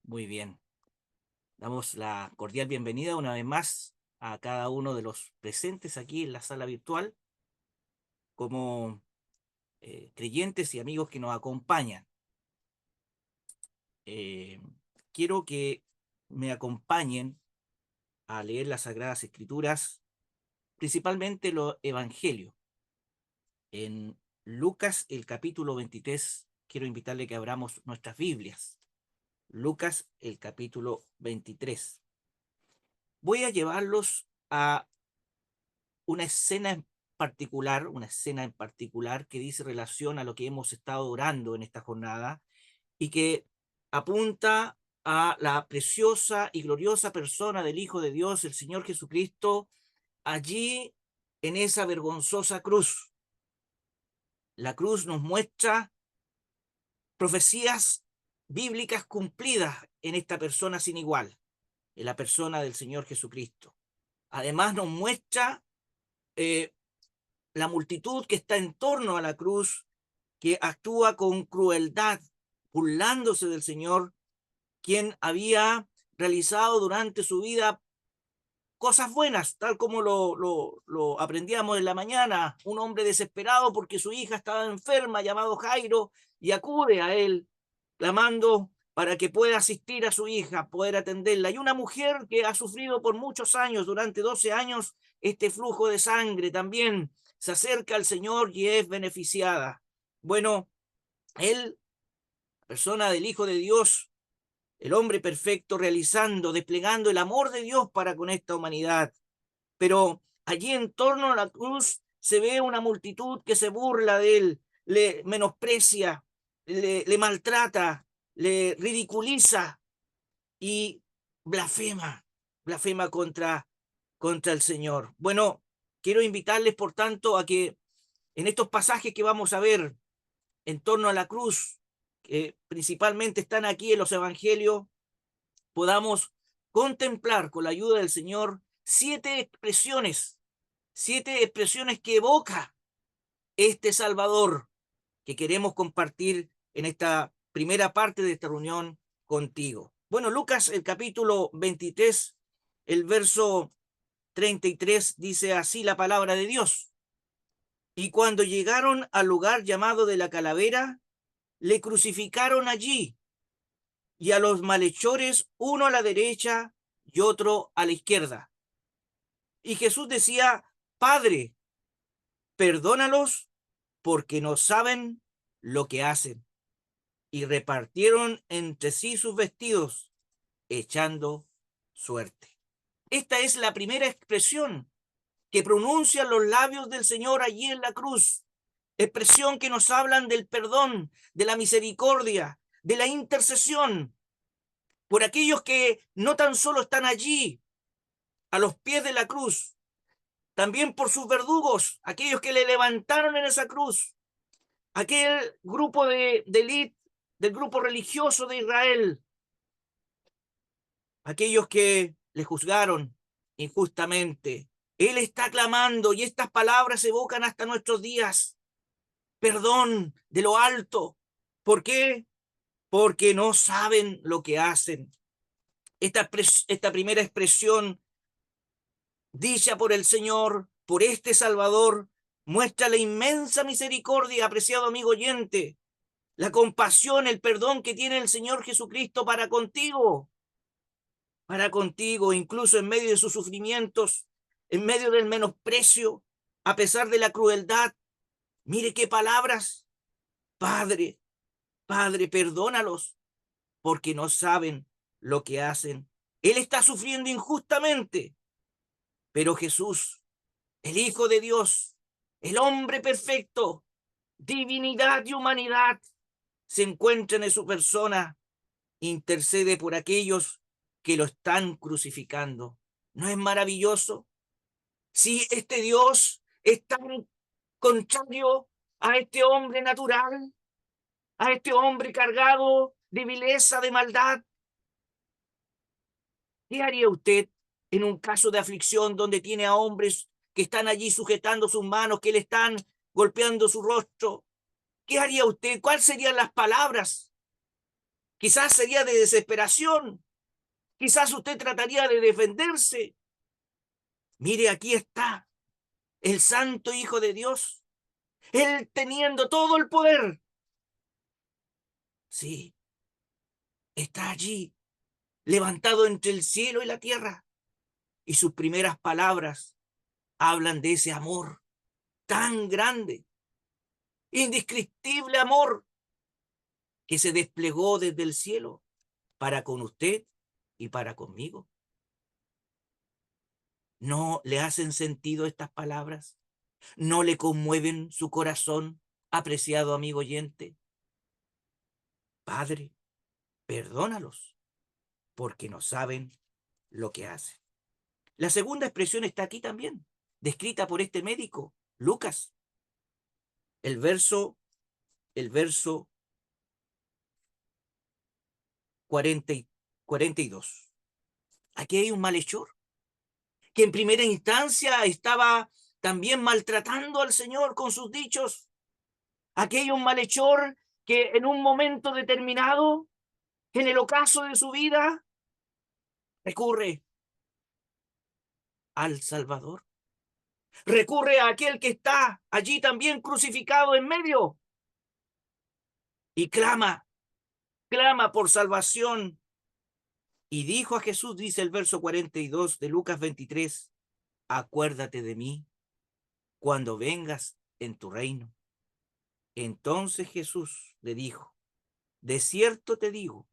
Muy bien. Damos la cordial bienvenida una vez más a cada uno de los presentes aquí en la sala virtual, como creyentes y amigos que nos acompañan. Eh, Quiero que me acompañen a leer las Sagradas Escrituras, principalmente los Evangelios. En Lucas, el capítulo 23, quiero invitarle que abramos nuestras Biblias. Lucas, el capítulo 23. Voy a llevarlos a una escena en particular que dice relación a lo que hemos estado orando en esta jornada y que apunta a la preciosa y gloriosa persona del Hijo de Dios, el Señor Jesucristo, allí en esa vergonzosa cruz. La cruz nos muestra profecías bíblicas cumplidas en esta persona sin igual, en la persona del Señor Jesucristo. Además nos muestra eh, la multitud que está en torno a la cruz, que actúa con crueldad, burlándose del Señor, quien había realizado durante su vida cosas buenas, tal como lo aprendíamos en la mañana, un hombre desesperado porque su hija estaba enferma, llamado Jairo, y acude a él, clamando para que pueda asistir a su hija, poder atenderla. Y una mujer que ha sufrido por muchos años, durante 12 años, este flujo de sangre también se acerca al Señor y es beneficiada. Bueno, él, persona del Hijo de Dios, el hombre perfecto, realizando, desplegando el amor de Dios para con esta humanidad. Pero allí en torno a la cruz se ve una multitud que se burla de él, le menosprecia, le maltrata, le ridiculiza y blasfema, blasfema contra el Señor. Bueno, quiero invitarles, por tanto, a que en estos pasajes que vamos a ver en torno a la cruz, que principalmente están aquí en los evangelios, podamos contemplar con la ayuda del Señor siete expresiones que evoca este Salvador que queremos compartir en esta primera parte de esta reunión contigo. Bueno, Lucas, el capítulo 23, el verso 33, dice así la palabra de Dios. Y cuando llegaron al lugar llamado de la calavera, le crucificaron allí y a los malhechores, uno a la derecha y otro a la izquierda. Y Jesús decía, Padre, perdónalos porque no saben lo que hacen. Y repartieron entre sí sus vestidos, echando suerte. Esta es la primera expresión que pronuncian los labios del Señor allí en la cruz. Expresión que nos hablan del perdón, de la misericordia, de la intercesión por aquellos que no tan solo están allí a los pies de la cruz, también por sus verdugos, aquellos que le levantaron en esa cruz, aquel grupo de élite del grupo religioso de Israel, aquellos que le juzgaron injustamente. Él está clamando y estas palabras evocan hasta nuestros días perdón de lo alto. ¿Por qué? Porque no saben lo que hacen. Esta primera expresión dicha por el Señor, por este Salvador, muestra la inmensa misericordia, apreciado amigo oyente, la compasión, el perdón que tiene el Señor Jesucristo para contigo, incluso en medio de sus sufrimientos, en medio del menosprecio, a pesar de la crueldad. Mire qué palabras. Padre, Padre, perdónalos, porque no saben lo que hacen. Él está sufriendo injustamente, pero Jesús, el Hijo de Dios, el hombre perfecto, divinidad y humanidad, se encuentran en su persona, intercede por aquellos que lo están crucificando. ¿No es maravilloso? Si este Dios es tan contrario a este hombre natural, a este hombre cargado de vileza, de maldad, ¿qué haría usted en un caso de aflicción donde tiene a hombres que están allí sujetando sus manos, que le están golpeando su rostro? ¿Qué haría usted? ¿Cuáles serían las palabras? Quizás sería de desesperación. Quizás usted trataría de defenderse. Mire, aquí está el Santo Hijo de Dios. Él teniendo todo el poder. Sí, está allí, levantado entre el cielo y la tierra. Y sus primeras palabras hablan de ese amor tan grande, indescriptible amor que se desplegó desde el cielo para con usted y para conmigo. ¿No le hacen sentido estas palabras? ¿No le conmueven su corazón, apreciado amigo oyente? Padre, perdónalos, porque no saben lo que hacen. La segunda expresión está aquí también, descrita por este médico, Lucas. El verso 42. Aquí hay un malhechor que en primera instancia estaba también maltratando al Señor con sus dichos. Aquí hay un malhechor que en un momento determinado, en el ocaso de su vida, recurre al Salvador. Recurre a aquel que está allí también crucificado en medio y clama por salvación. Y dijo a Jesús, dice el verso 42 de Lucas 23, acuérdate de mí cuando vengas en tu reino. Entonces Jesús le dijo, de cierto te digo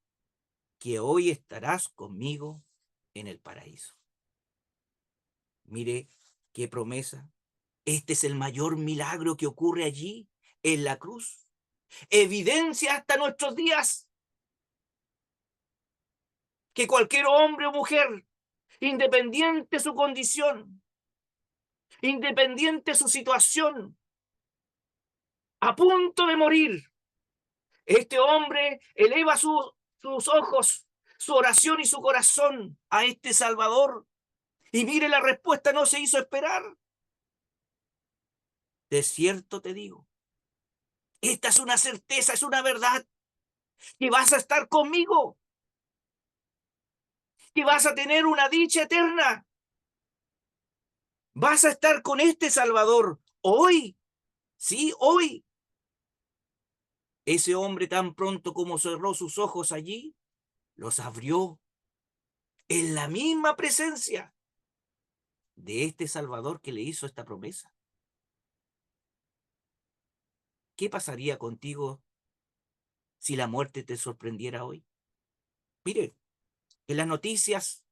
que hoy estarás conmigo en el paraíso. Mire qué promesa. Este es el mayor milagro que ocurre allí, en la cruz. Evidencia hasta nuestros días que cualquier hombre o mujer, independiente su condición, independiente su situación, a punto de morir, este hombre eleva sus ojos, su oración y su corazón a este Salvador. Y mire, la respuesta no se hizo esperar. De cierto te digo, esta es una certeza, es una verdad, que vas a estar conmigo, que vas a tener una dicha eterna. Vas a estar con este Salvador hoy, sí, hoy. Ese hombre tan pronto como cerró sus ojos allí, los abrió en la misma presencia de este Salvador que le hizo esta promesa. ¿Qué pasaría contigo si la muerte te sorprendiera hoy? Mire, en las noticias,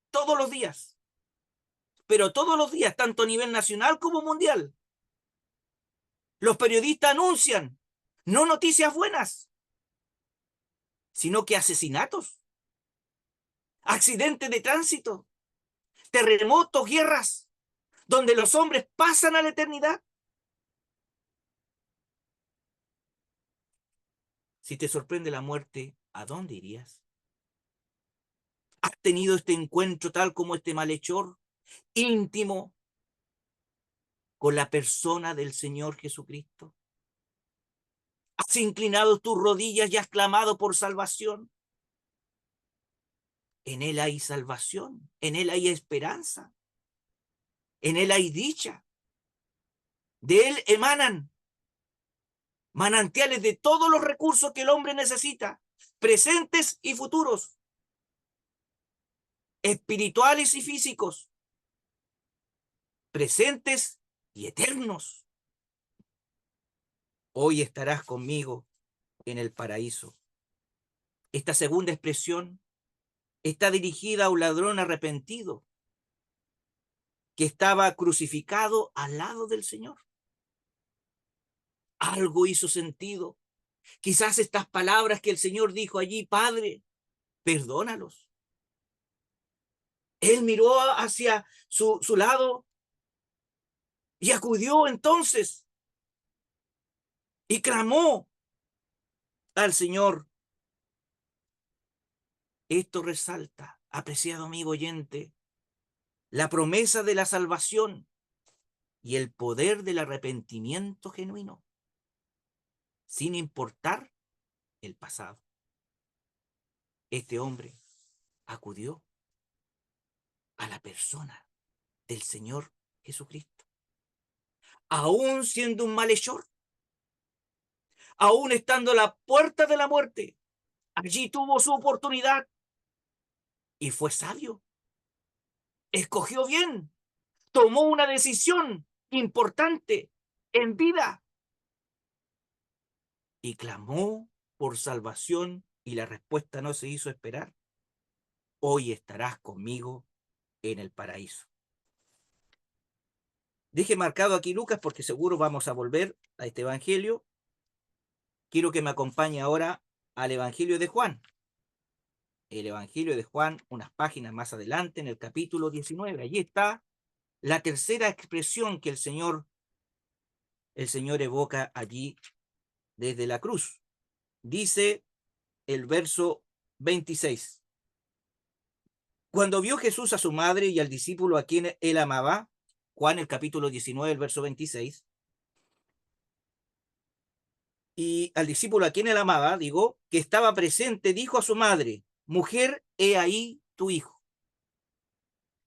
todos los días, pero todos los días, tanto a nivel nacional como mundial, los periodistas anuncian no noticias buenas, sino que asesinatos, accidentes de tránsito, terremotos, guerras, donde los hombres pasan a la eternidad. Si te sorprende la muerte, ¿a dónde irías? ¿Has tenido este encuentro tal como este malhechor, íntimo, con la persona del Señor Jesucristo? ¿Has inclinado tus rodillas y has clamado por salvación? En Él hay salvación, en Él hay esperanza, en Él hay dicha. De Él emanan manantiales de todos los recursos que el hombre necesita, presentes y futuros, espirituales y físicos, presentes y eternos. Hoy estarás conmigo en el paraíso. Esta segunda expresión está dirigida a un ladrón arrepentido que estaba crucificado al lado del Señor. Algo hizo sentido. Quizás estas palabras que el Señor dijo allí, Padre, perdónalos. Él miró hacia su lado y acudió entonces y clamó al Señor. Esto resalta, apreciado amigo oyente, la promesa de la salvación y el poder del arrepentimiento genuino, sin importar el pasado. este hombre acudió a la persona del Señor Jesucristo. Aún siendo un malhechor, aún estando a la puerta de la muerte, allí tuvo su oportunidad y fue sabio. Escogió bien, tomó una decisión importante en vida y clamó por salvación y la respuesta no se hizo esperar. Hoy estarás conmigo en el paraíso. Deje marcado aquí Lucas porque seguro vamos a volver a este evangelio. Quiero que me acompañe ahora al evangelio de Juan. El evangelio de Juan, unas páginas más adelante, en el capítulo 19. Allí está la tercera expresión que el Señor evoca allí desde la cruz. Dice el verso 26. Cuando vio Jesús a su madre y al discípulo a quien él amaba, Juan el capítulo 19, el verso 26, y al discípulo a quien él amaba, digo, que estaba presente, dijo a su madre, mujer, he ahí tu hijo.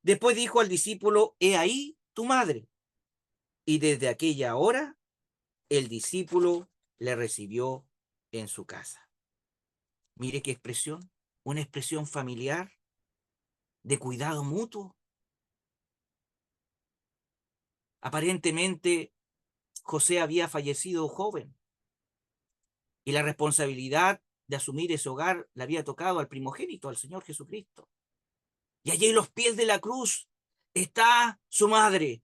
Después dijo al discípulo, he ahí tu madre. Y desde aquella hora, el discípulo le recibió en su casa. Mire qué expresión, una expresión familiar, de cuidado mutuo. Aparentemente, José había fallecido joven y la responsabilidad de asumir ese hogar le había tocado al primogénito, al Señor Jesucristo. Y allí en los pies de la cruz está su madre.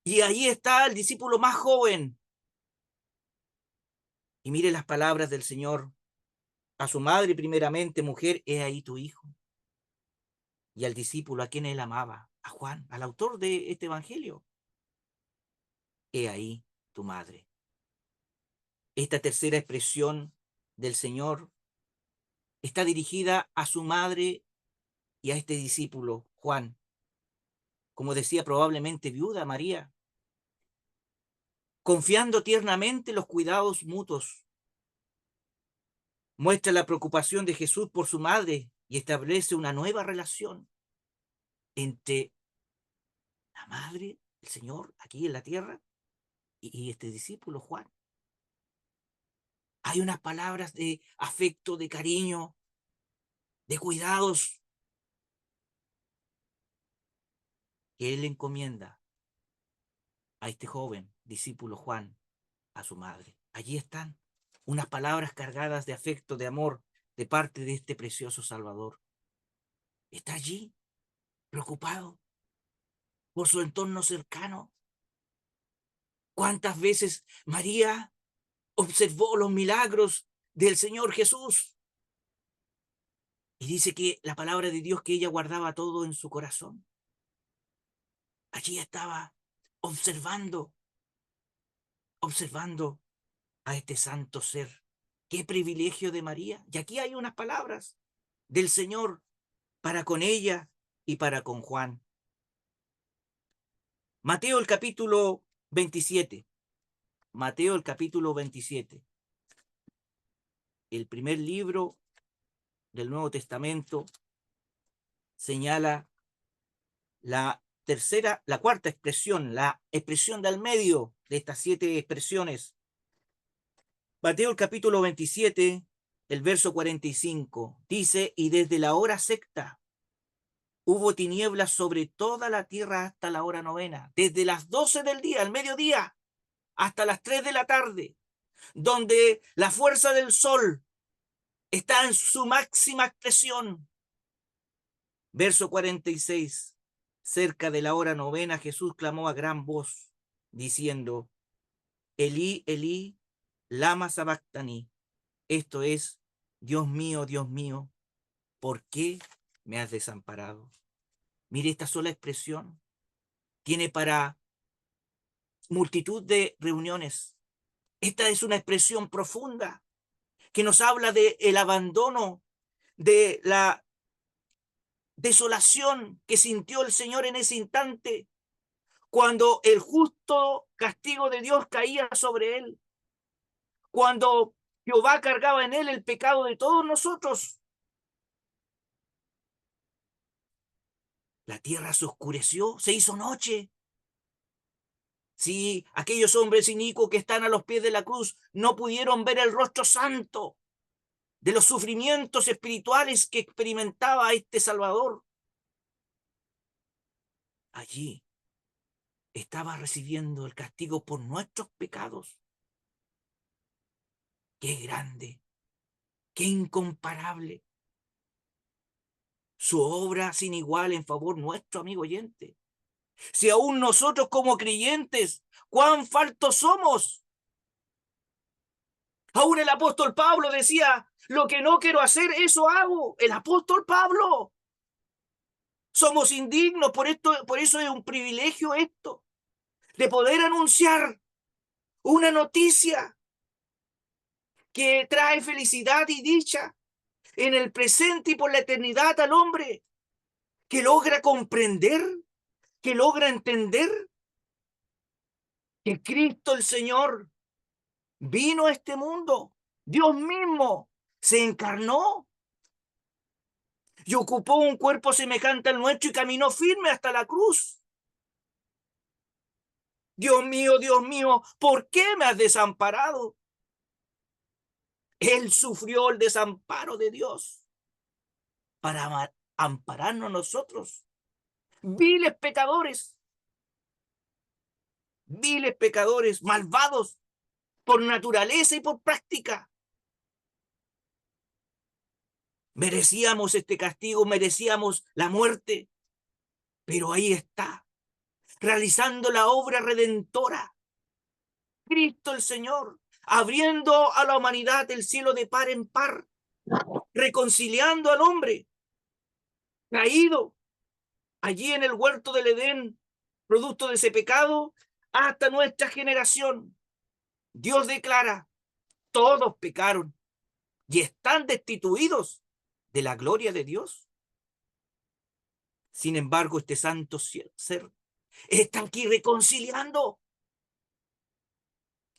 Y allí está el discípulo más joven. Y mire las palabras del Señor a su madre primeramente, mujer, he ahí tu hijo. Y al discípulo a quien él amaba, a Juan, al autor de este evangelio, he ahí tu madre. Esta tercera expresión del Señor está dirigida a su madre y a este discípulo, Juan, como decía probablemente viuda María, confiando tiernamente los cuidados mutuos. Muestra la preocupación de Jesús por su madre y establece una nueva relación entre la madre, el Señor, aquí en la tierra, y este discípulo, Juan. Hay unas palabras de afecto, de cariño, de cuidados que él encomienda a este joven discípulo Juan, a su madre. Allí están unas palabras cargadas de afecto, de amor, de parte de este precioso Salvador. Está allí, preocupado por su entorno cercano. ¿Cuántas veces María observó los milagros del Señor Jesús? Y dice que la palabra de Dios que ella guardaba todo en su corazón. Allí estaba observando a este santo ser. Qué privilegio de María. Y aquí hay unas palabras del Señor para con ella y para con Juan. Mateo el capítulo 27. Mateo el capítulo 27. El primer libro del Nuevo Testamento señala la cuarta expresión, la expresión del medio de estas 7 expresiones. Mateo el capítulo 27, el verso 45, dice, y desde la hora sexta hubo tinieblas sobre toda la tierra hasta la hora novena, desde las 12 del día, al mediodía, hasta las 3 de la tarde, donde la fuerza del sol está en su máxima expresión. Verso 46, cerca de la hora novena, Jesús clamó a gran voz, diciendo, Elí, Elí, lama sabactani. Esto es, Dios mío, ¿por qué me has desamparado? Mire, esta sola expresión tiene para multitud de reuniones. Esta es una expresión profunda que nos habla de el abandono, de la desolación que sintió el Señor en ese instante, cuando el justo castigo de Dios caía sobre él, cuando Jehová cargaba en él el pecado de todos nosotros. La tierra se oscureció, se hizo noche. Sí, aquellos hombres inicuos que están a los pies de la cruz no pudieron ver el rostro santo de los sufrimientos espirituales que experimentaba este Salvador. Allí estaba recibiendo el castigo por nuestros pecados. Qué grande, qué incomparable. Su obra sin igual en favor nuestro, amigo oyente. Si aún nosotros como creyentes, cuán faltos somos. Aún el apóstol Pablo decía, lo que no quiero hacer, eso hago. El apóstol Pablo. Somos indignos, por eso es un privilegio esto, de poder anunciar una noticia que trae felicidad y dicha en el presente y por la eternidad al hombre, que logra comprender, que logra entender que Cristo el Señor vino a este mundo, Dios mismo se encarnó y ocupó un cuerpo semejante al nuestro y caminó firme hasta la cruz. Dios mío, ¿por qué me has desamparado? Él sufrió el desamparo de Dios para ampararnos nosotros, viles pecadores, viles pecadores, malvados por naturaleza y por práctica. Merecíamos este castigo, merecíamos la muerte, pero ahí está, realizando la obra redentora, Cristo el Señor, abriendo a la humanidad el cielo de par en par, reconciliando al hombre caído allí en el huerto del Edén, producto de ese pecado, hasta nuestra generación. Dios declara, todos pecaron y están destituidos de la gloria de Dios. Sin embargo, este santo ser está aquí reconciliando,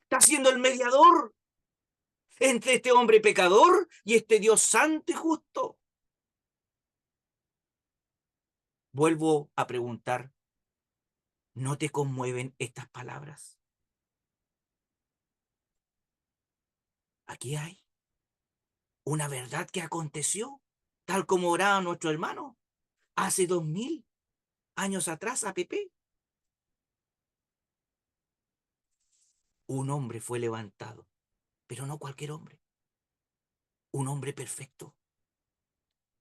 está siendo el mediador entre este hombre pecador y este Dios santo y justo. Vuelvo a preguntar, ¿no te conmueven estas palabras? Aquí hay una verdad que aconteció, tal como oraba nuestro hermano hace 2000 años atrás a Pepe. Un hombre fue levantado, pero no cualquier hombre, un hombre perfecto,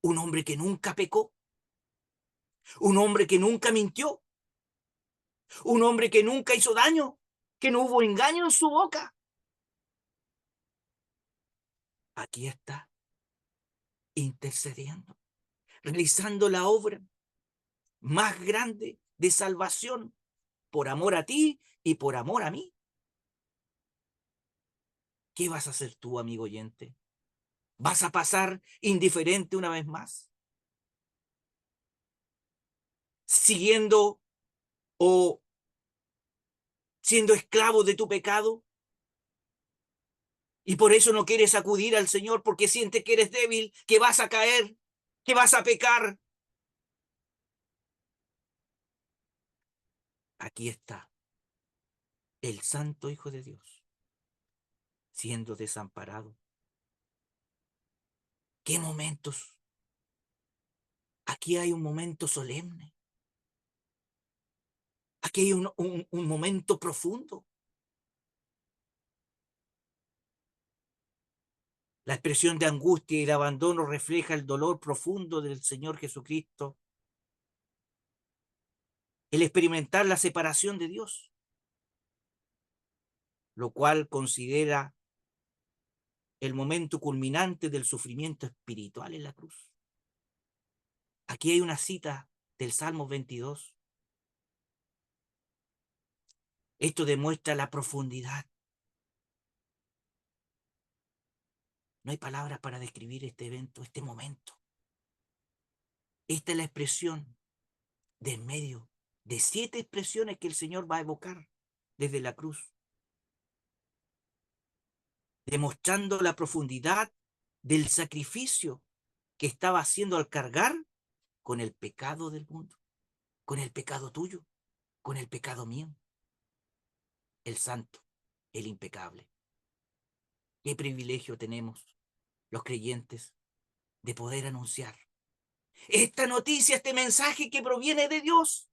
un hombre que nunca pecó, un hombre que nunca mintió, un hombre que nunca hizo daño, que no hubo engaño en su boca. Aquí está, intercediendo, realizando la obra más grande de salvación por amor a ti y por amor a mí. ¿Qué vas a hacer tú, amigo oyente? ¿Vas a pasar indiferente una vez más? ¿Siguiendo o siendo esclavo de tu pecado? Y por eso no quieres acudir al Señor porque sientes que eres débil, que vas a caer, que vas a pecar. Aquí está el Santo Hijo de Dios siendo desamparado. ¿Qué momentos? Aquí hay un momento solemne. Aquí hay un momento profundo. La expresión de angustia y de abandono refleja el dolor profundo del Señor Jesucristo, el experimentar la separación de Dios, lo cual considera el momento culminante del sufrimiento espiritual en la cruz. Aquí hay una cita del Salmo 22. Esto demuestra la profundidad. No hay palabras para describir este evento, este momento. Esta es la expresión de en medio de 7 expresiones que el Señor va a evocar desde la cruz. demostrando la profundidad del sacrificio que estaba haciendo al cargar con el pecado del mundo, con el pecado tuyo, con el pecado mío, el santo, el impecable. Qué privilegio tenemos los creyentes de poder anunciar esta noticia, este mensaje que proviene de Dios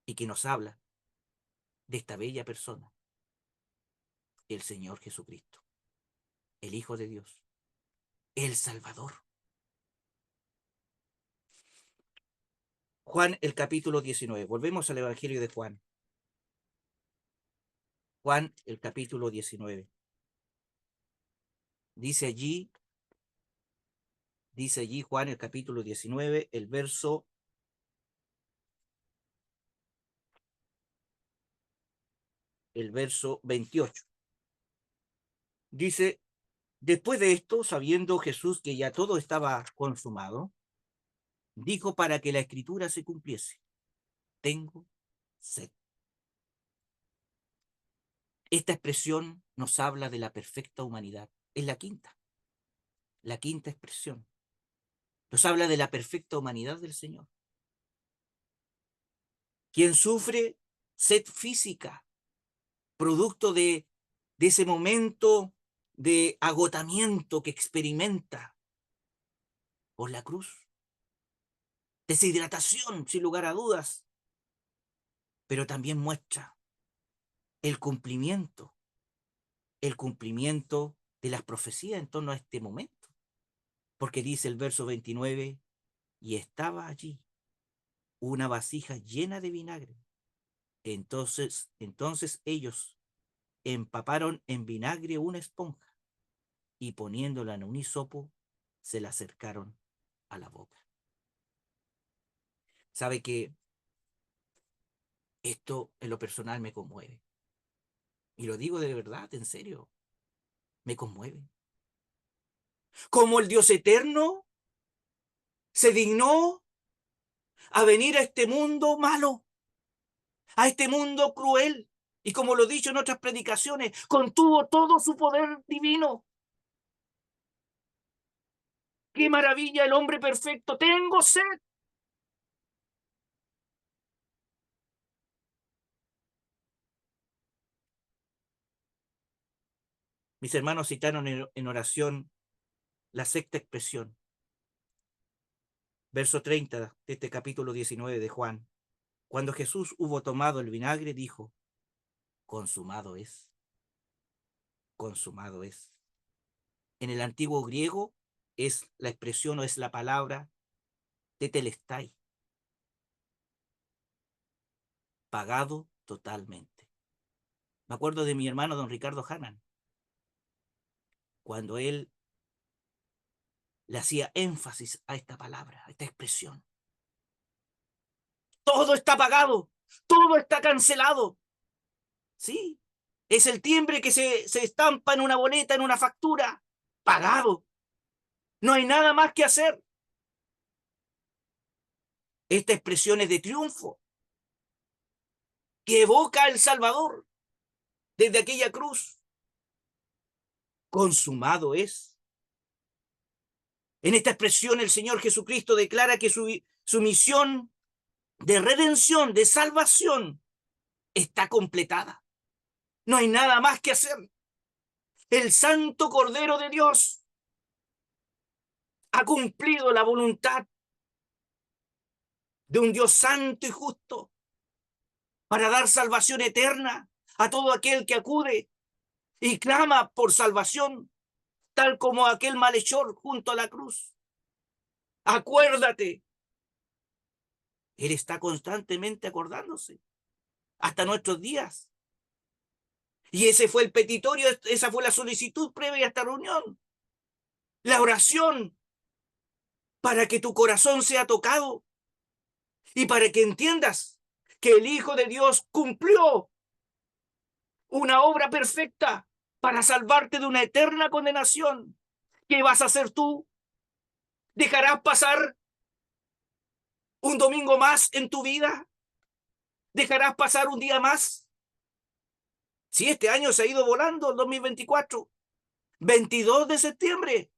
y que nos habla de esta bella persona, el Señor Jesucristo, el Hijo de Dios, el Salvador. Juan, el capítulo 19. Volvemos al Evangelio de Juan. Juan, el capítulo 19. Dice allí Juan, el capítulo 19, el verso 28. Dice, después de esto, sabiendo Jesús que ya todo estaba consumado, dijo para que la escritura se cumpliese, tengo sed. Esta expresión nos habla de la perfecta humanidad. Es la quinta expresión. Nos habla de la perfecta humanidad del Señor, quien sufre sed física, producto de ese momento de agotamiento que experimenta por la cruz. Deshidratación, sin lugar a dudas, pero también muestra el cumplimiento, el cumplimiento de las profecías en torno a este momento. Porque dice el verso 29, y estaba allí una vasija llena de vinagre. Entonces ellos empaparon en vinagre una esponja y poniéndola en un hisopo, se la acercaron a la boca. Sabe que esto en lo personal me conmueve. Y lo digo de verdad, en serio, me conmueve. Como el Dios eterno se dignó a venir a este mundo malo, a este mundo cruel, y como lo he dicho en otras predicaciones, contuvo todo su poder divino. ¡Qué maravilla el hombre perfecto! ¡Tengo sed! Mis hermanos citaron en oración la sexta expresión, verso 30 de este capítulo 19 de Juan. Cuando Jesús hubo tomado el vinagre, dijo, consumado es, consumado es. En el antiguo griego es la expresión o es la palabra tetelestai, pagado totalmente. Me acuerdo de mi hermano don Ricardo Hanan, cuando él le hacía énfasis a esta palabra, a esta expresión. Todo está pagado, todo está cancelado. Sí, es el timbre que se estampa en una boleta, en una factura, pagado. No hay nada más que hacer. Esta expresión es de triunfo, que evoca al Salvador desde aquella cruz. Consumado es. En esta expresión el Señor Jesucristo declara que su misión de redención, de salvación, está completada. No hay nada más que hacer. El Santo Cordero de Dios ha cumplido la voluntad de un Dios santo y justo para dar salvación eterna a todo aquel que acude y clama por salvación, tal como aquel malhechor junto a la cruz. Acuérdate. Él está constantemente acordándose hasta nuestros días. Y ese fue el petitorio, esa fue la solicitud previa a esta reunión. La oración para que tu corazón sea tocado y para que entiendas que el Hijo de Dios cumplió una obra perfecta para salvarte de una eterna condenación. ¿Qué vas a hacer tú? ¿Dejarás pasar un domingo más en tu vida? ¿Dejarás pasar un día más Si este año se ha ido volando, el 2024, 22 de septiembre.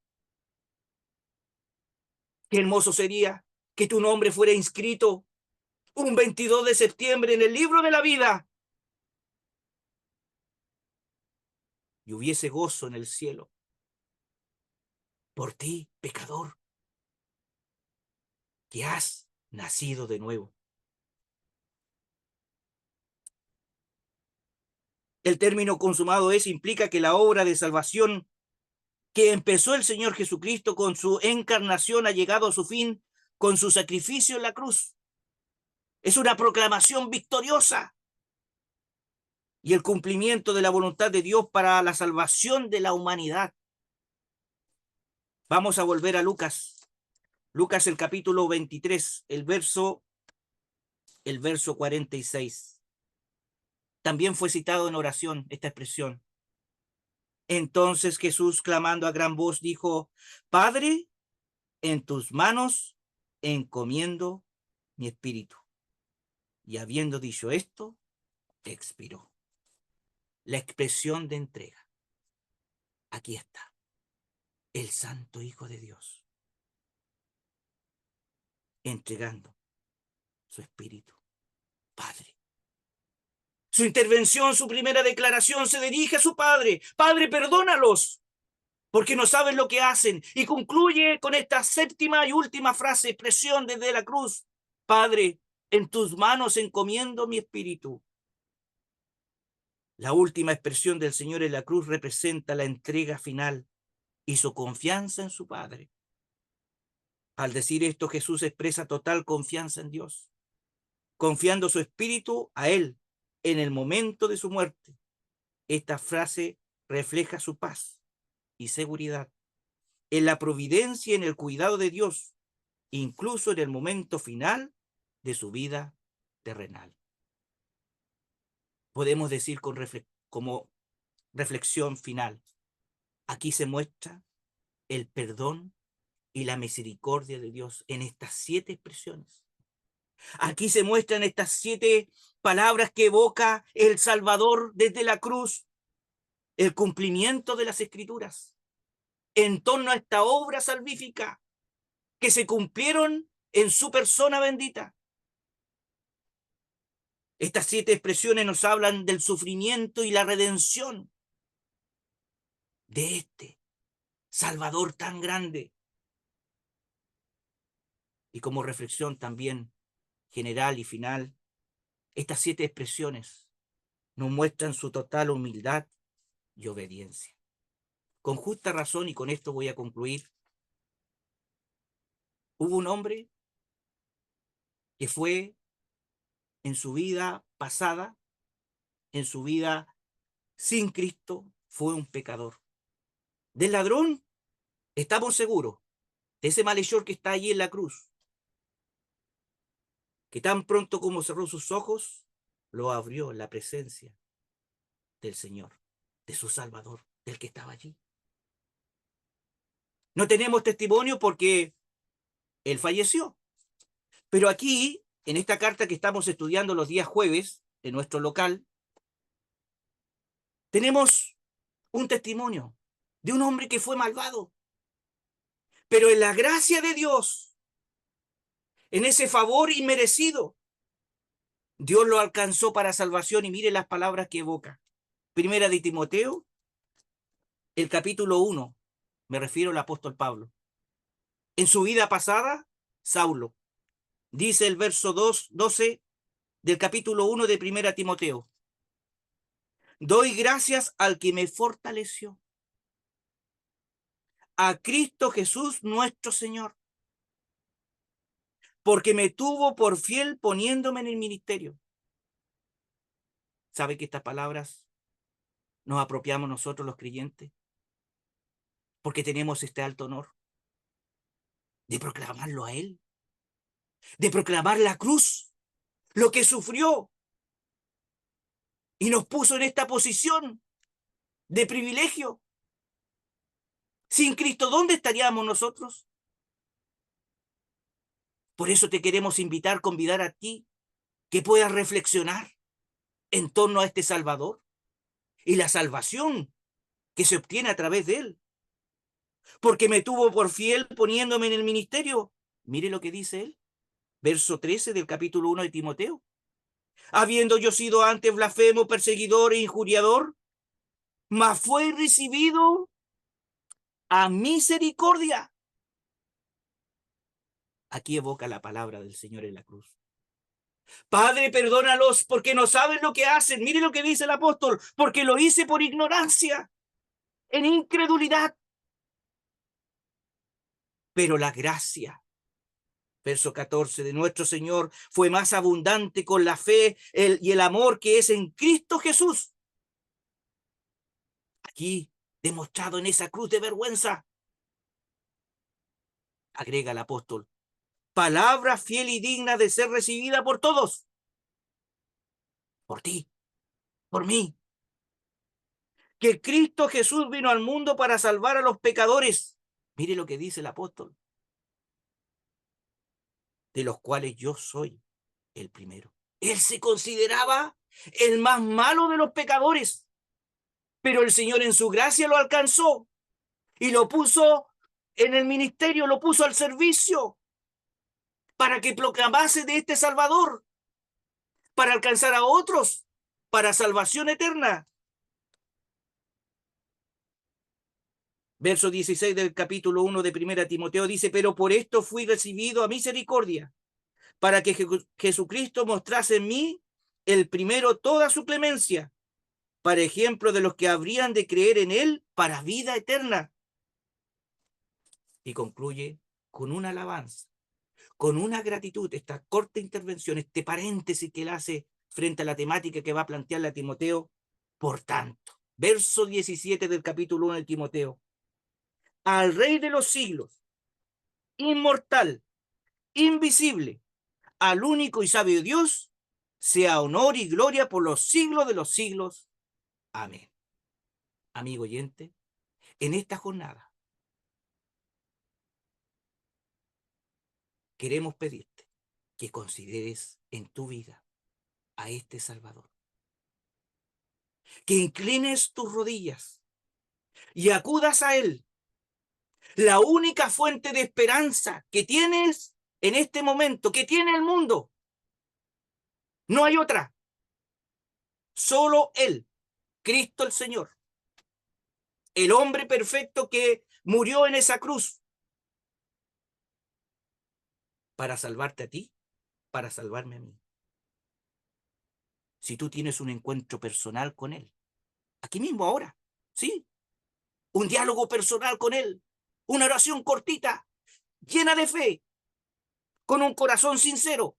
Qué hermoso sería que tu nombre fuera inscrito un 22 de septiembre en el libro de la vida y hubiese gozo en el cielo por ti, pecador, que has nacido de nuevo. El término consumado es implica que la obra de salvación que empezó el Señor Jesucristo con su encarnación ha llegado a su fin con su sacrificio en la cruz. Es una proclamación victoriosa y el cumplimiento de la voluntad de Dios para la salvación de la humanidad. Vamos a volver a Lucas. Lucas el capítulo 23, el verso 46. También fue citado en oración esta expresión. Entonces Jesús, clamando a gran voz, dijo: Padre, en tus manos encomiendo mi espíritu. Y habiendo dicho esto, expiró. La expresión de entrega. Aquí está, el Santo Hijo de Dios, entregando su espíritu. Padre. Su intervención, su primera declaración, se dirige a su Padre. Padre, perdónalos, porque no saben lo que hacen. Y concluye con esta séptima y última frase, expresión desde la cruz: Padre, en tus manos encomiendo mi espíritu. La última expresión del Señor en la cruz representa la entrega final y su confianza en su Padre. Al decir esto, Jesús expresa total confianza en Dios, confiando su espíritu a Él en el momento de su muerte. Esta frase refleja su paz y seguridad en la providencia y en el cuidado de Dios, incluso en el momento final de su vida terrenal. Podemos decir como reflexión final, aquí se muestra el perdón y la misericordia de Dios en estas 7 expresiones. Aquí se muestran estas 7 palabras que evoca el Salvador desde la cruz, el cumplimiento de las Escrituras en torno a esta obra salvífica que se cumplieron en su persona bendita. Estas 7 expresiones nos hablan del sufrimiento y la redención de este Salvador tan grande. Y como reflexión también general y final, estas 7 expresiones nos muestran su total humildad y obediencia. Con justa razón, y con esto voy a concluir, hubo un hombre que fue en su vida pasada, en su vida sin Cristo, fue un pecador. Del ladrón estamos seguros, de ese malhechor que está allí en la cruz, que tan pronto como cerró sus ojos, lo abrió en la presencia del Señor, de su Salvador, del que estaba allí. No tenemos testimonio porque él falleció, pero aquí, en esta carta que estamos estudiando los días jueves en nuestro local, tenemos un testimonio de un hombre que fue malvado, pero en la gracia de Dios, en ese favor inmerecido, Dios lo alcanzó para salvación. Y mire las palabras que evoca. Primera de Timoteo, el capítulo 1, me refiero al apóstol Pablo. En su vida pasada, Saulo. Dice el verso 12 del capítulo 1 de Primera Timoteo: doy gracias al que me fortaleció, a Cristo Jesús nuestro Señor, porque me tuvo por fiel poniéndome en el ministerio. ¿Sabe que estas palabras nos apropiamos nosotros los creyentes? Porque tenemos este alto honor de proclamarlo a Él, de proclamar la cruz, lo que sufrió, y nos puso en esta posición de privilegio. Sin Cristo, ¿dónde estaríamos nosotros? Por eso te queremos convidar a ti, que puedas reflexionar en torno a este Salvador, y la salvación que se obtiene a través de él. Porque me tuvo por fiel poniéndome en el ministerio. Mire lo que dice él, verso 13 del capítulo 1 de Timoteo. Habiendo yo sido antes blasfemo, perseguidor e injuriador, mas fue recibido a misericordia. Aquí evoca la palabra del Señor en la cruz. Padre, perdónalos porque no saben lo que hacen. Mire lo que dice el apóstol, porque lo hice por ignorancia, en incredulidad. Pero la gracia, verso 14, de nuestro Señor fue más abundante con la fe y el amor que es en Cristo Jesús. Aquí, demostrado en esa cruz de vergüenza, agrega el apóstol, palabra fiel y digna de ser recibida por todos, por ti, por mí, que Cristo Jesús vino al mundo para salvar a los pecadores. Mire lo que dice el apóstol, de los cuales yo soy el primero. Él se consideraba el más malo de los pecadores, pero el Señor en su gracia lo alcanzó y lo puso en el ministerio, lo puso al servicio para que proclamase de este Salvador, para alcanzar a otros, para salvación eterna. Verso 16 del capítulo 1 de 1 Timoteo dice, pero por esto fui recibido a misericordia, para que Jesucristo mostrase en mí el primero toda su clemencia, para ejemplo de los que habrían de creer en él para vida eterna. Y concluye con una alabanza, con una gratitud, esta corta intervención, este paréntesis que él hace frente a la temática que va a plantearle a Timoteo. Por tanto, verso 17 del capítulo 1 de Timoteo, al Rey de los siglos, inmortal, invisible, al único y sabio Dios, sea honor y gloria por los siglos de los siglos. Amén. Amigo oyente, en esta jornada queremos pedirte que consideres en tu vida a este Salvador, que inclines tus rodillas y acudas a Él, la única fuente de esperanza que tienes en este momento, que tiene el mundo. No hay otra, solo Él, Cristo el Señor, el hombre perfecto que murió en esa cruz para salvarte a ti, para salvarme a mí. Si tú tienes un encuentro personal con Él, aquí mismo ahora, ¿sí? Un diálogo personal con Él, una oración cortita, llena de fe, con un corazón sincero.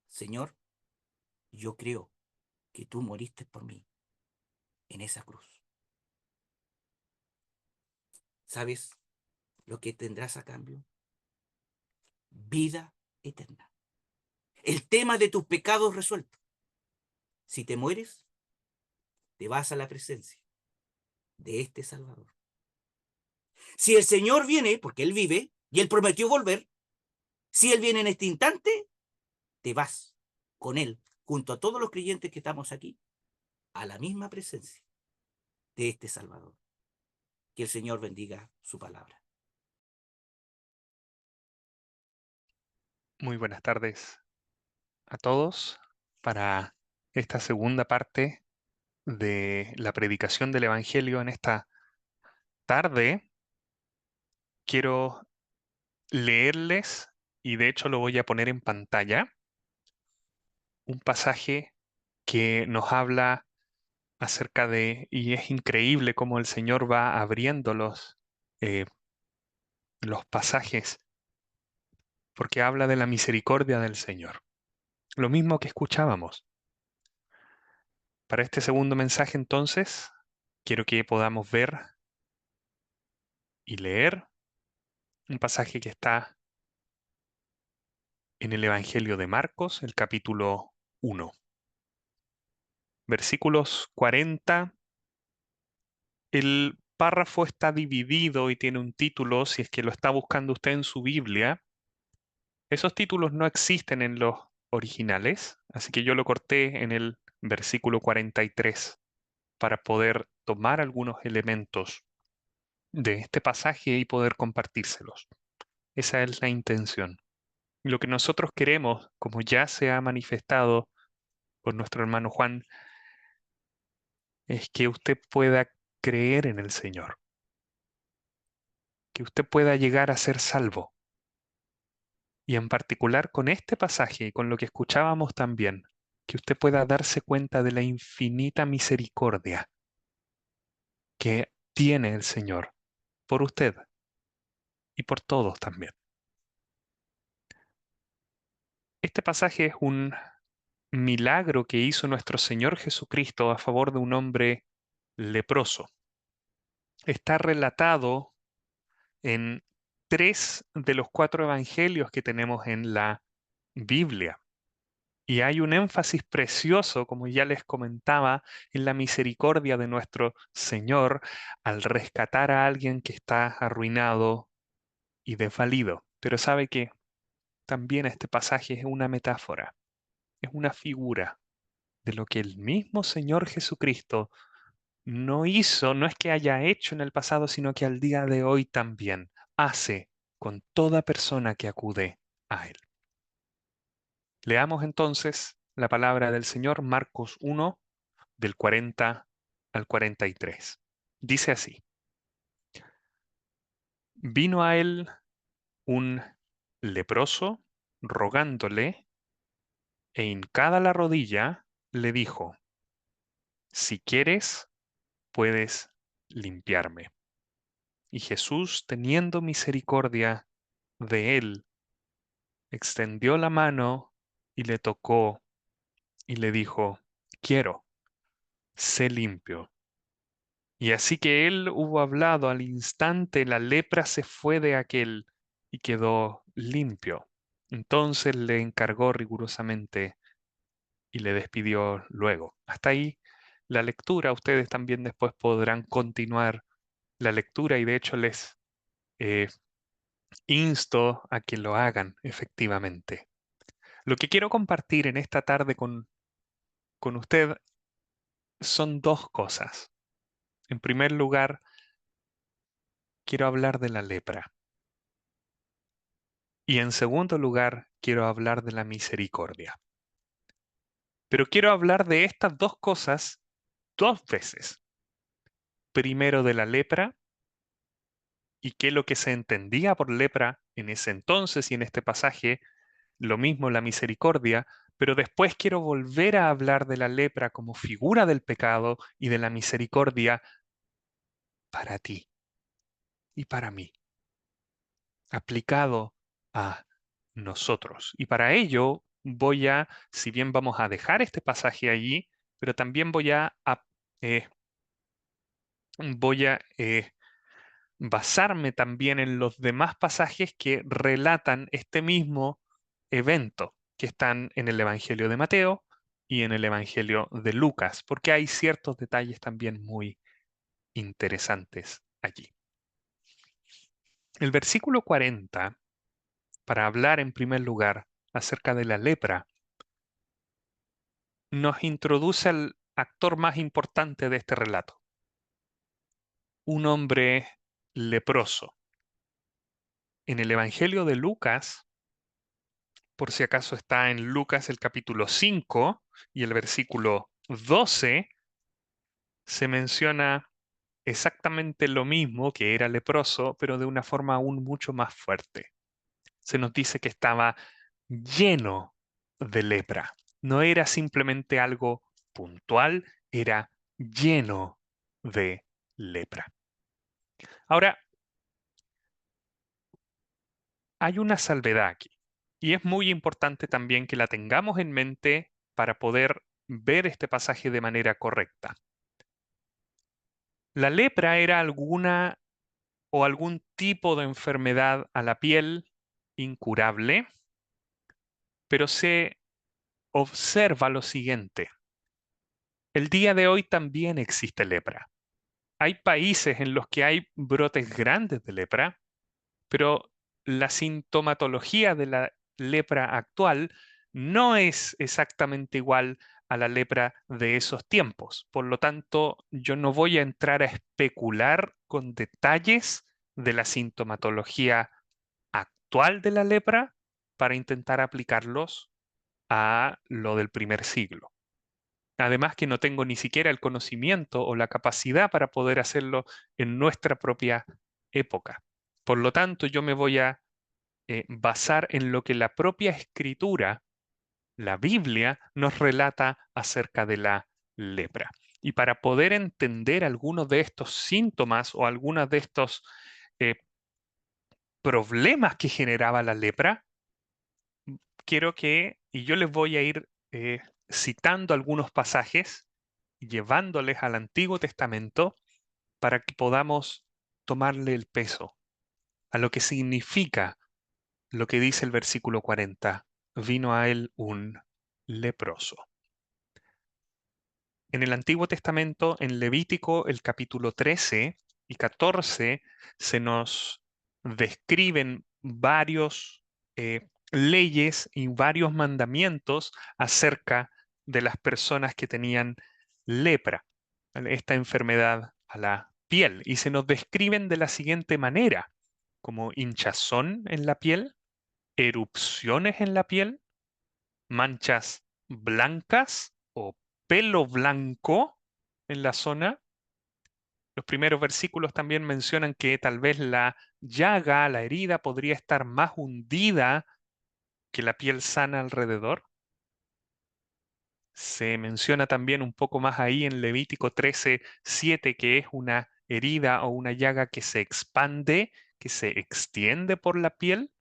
Señor, yo creo que tú moriste por mí en esa cruz. ¿Sabes lo que tendrás a cambio? Vida eterna. El tema de tus pecados resuelto. Si te mueres, te vas a la presencia de este Salvador. Si el Señor viene, porque Él vive, y Él prometió volver, si Él viene en este instante, te vas con Él, junto a todos los creyentes que estamos aquí, a la misma presencia de este Salvador. Que el Señor bendiga su palabra. Muy buenas tardes a todos. Para esta segunda parte de la predicación del Evangelio en esta tarde, quiero leerles, y de hecho lo voy a poner en pantalla, un pasaje que nos habla acerca de, y es increíble cómo el Señor va abriendo los pasajes, porque habla de la misericordia del Señor. Lo mismo que escuchábamos. Para este segundo mensaje, entonces, quiero que podamos ver y leer un pasaje que está en el Evangelio de Marcos, el capítulo 1, versículos 40. El párrafo está dividido y tiene un título, si es que lo está buscando usted en su Biblia. Esos títulos no existen en los originales, así que yo lo corté en el versículo 43. para poder tomar algunos elementos de este pasaje y poder compartírselos. Esa es la intención. Lo que nosotros queremos, como ya se ha manifestado por nuestro hermano Juan, es que usted pueda creer en el Señor, que usted pueda llegar a ser salvo. Y en particular con este pasaje y con lo que escuchábamos también, que usted pueda darse cuenta de la infinita misericordia que tiene el Señor por usted y por todos también. Este pasaje es un milagro que hizo nuestro Señor Jesucristo a favor de un hombre leproso. Está relatado en 3 de los 4 evangelios que tenemos en la Biblia. Y hay un énfasis precioso, como ya les comentaba, en la misericordia de nuestro Señor al rescatar a alguien que está arruinado y desvalido. Pero sabe que también este pasaje es una metáfora, es una figura de lo que el mismo Señor Jesucristo no hizo, no es que haya hecho en el pasado, sino que al día de hoy también hace con toda persona que acude a Él. Leamos entonces la palabra del Señor, Marcos 1, del 40 al 43. Dice así: Vino a él un leproso, rogándole, e hincada la rodilla, le dijo: Si quieres, puedes limpiarme. Y Jesús, teniendo misericordia de él, extendió la mano y le tocó y le dijo: Quiero, sé limpio. Y así que él hubo hablado, al instante la lepra se fue de aquel y quedó limpio. Entonces le encargó rigurosamente y le despidió luego. Hasta ahí la lectura. Ustedes también después podrán continuar la lectura y de hecho les eh, insto a que lo hagan efectivamente. Lo que quiero compartir en esta tarde con usted son 2 cosas. En primer lugar, quiero hablar de la lepra. Y en segundo lugar, quiero hablar de la misericordia. Pero quiero hablar de estas 2 cosas 2 veces. Primero de la lepra y qué es lo que se entendía por lepra en ese entonces y en este pasaje, lo mismo la misericordia, pero después quiero volver a hablar de la lepra como figura del pecado y de la misericordia para ti y para mí, aplicado a nosotros. Y para ello si bien vamos a dejar este pasaje allí, pero también eh, voy a basarme también en los demás pasajes que relatan este mismo evento, que están en el Evangelio de Mateo y en el Evangelio de Lucas, porque hay ciertos detalles también muy interesantes allí. El versículo 40, para hablar en primer lugar acerca de la lepra, nos introduce al actor más importante de este relato, un hombre leproso. En el Evangelio de Lucas, por si acaso está en Lucas el capítulo 5 y el versículo 12, se menciona exactamente lo mismo, que era leproso, pero de una forma aún mucho más fuerte. Se nos dice que estaba lleno de lepra. No era simplemente algo puntual, era lleno de lepra. Ahora, hay una salvedad aquí, y es muy importante también que la tengamos en mente para poder ver este pasaje de manera correcta. La lepra era alguna o algún tipo de enfermedad a la piel incurable, pero se observa lo siguiente. El día de hoy también existe lepra. Hay países en los que hay brotes grandes de lepra, pero la sintomatología de la lepra actual no es exactamente igual a la lepra de esos tiempos. Por lo tanto, yo no voy a entrar a especular con detalles de la sintomatología actual de la lepra para intentar aplicarlos a lo del primer siglo. Además que no tengo ni siquiera el conocimiento o la capacidad para poder hacerlo en nuestra propia época. Por lo tanto, yo me voy a basar en lo que la propia escritura, la Biblia, nos relata acerca de la lepra. Y para poder entender algunos de estos síntomas o algunos de estos eh, problemas que generaba la lepra, quiero que, y yo les voy a ir citando algunos pasajes, llevándoles al Antiguo Testamento para que podamos tomarle el peso a lo que significa lo que dice el versículo 40. Vino a él un leproso. En el Antiguo Testamento, en Levítico, el capítulo 13 y 14, se nos describen varios leyes y varios mandamientos acerca de las personas que tenían lepra, ¿vale? Esta enfermedad a la piel. Y se nos describen de la siguiente manera, como hinchazón en la piel, erupciones en la piel, manchas blancas o pelo blanco en la zona. Los primeros versículos también mencionan que tal vez la llaga, la herida, podría estar más hundida que la piel sana alrededor. Se menciona también un poco más ahí en Levítico 13:7 que es una herida o una llaga que se expande, que se extiende por la piel.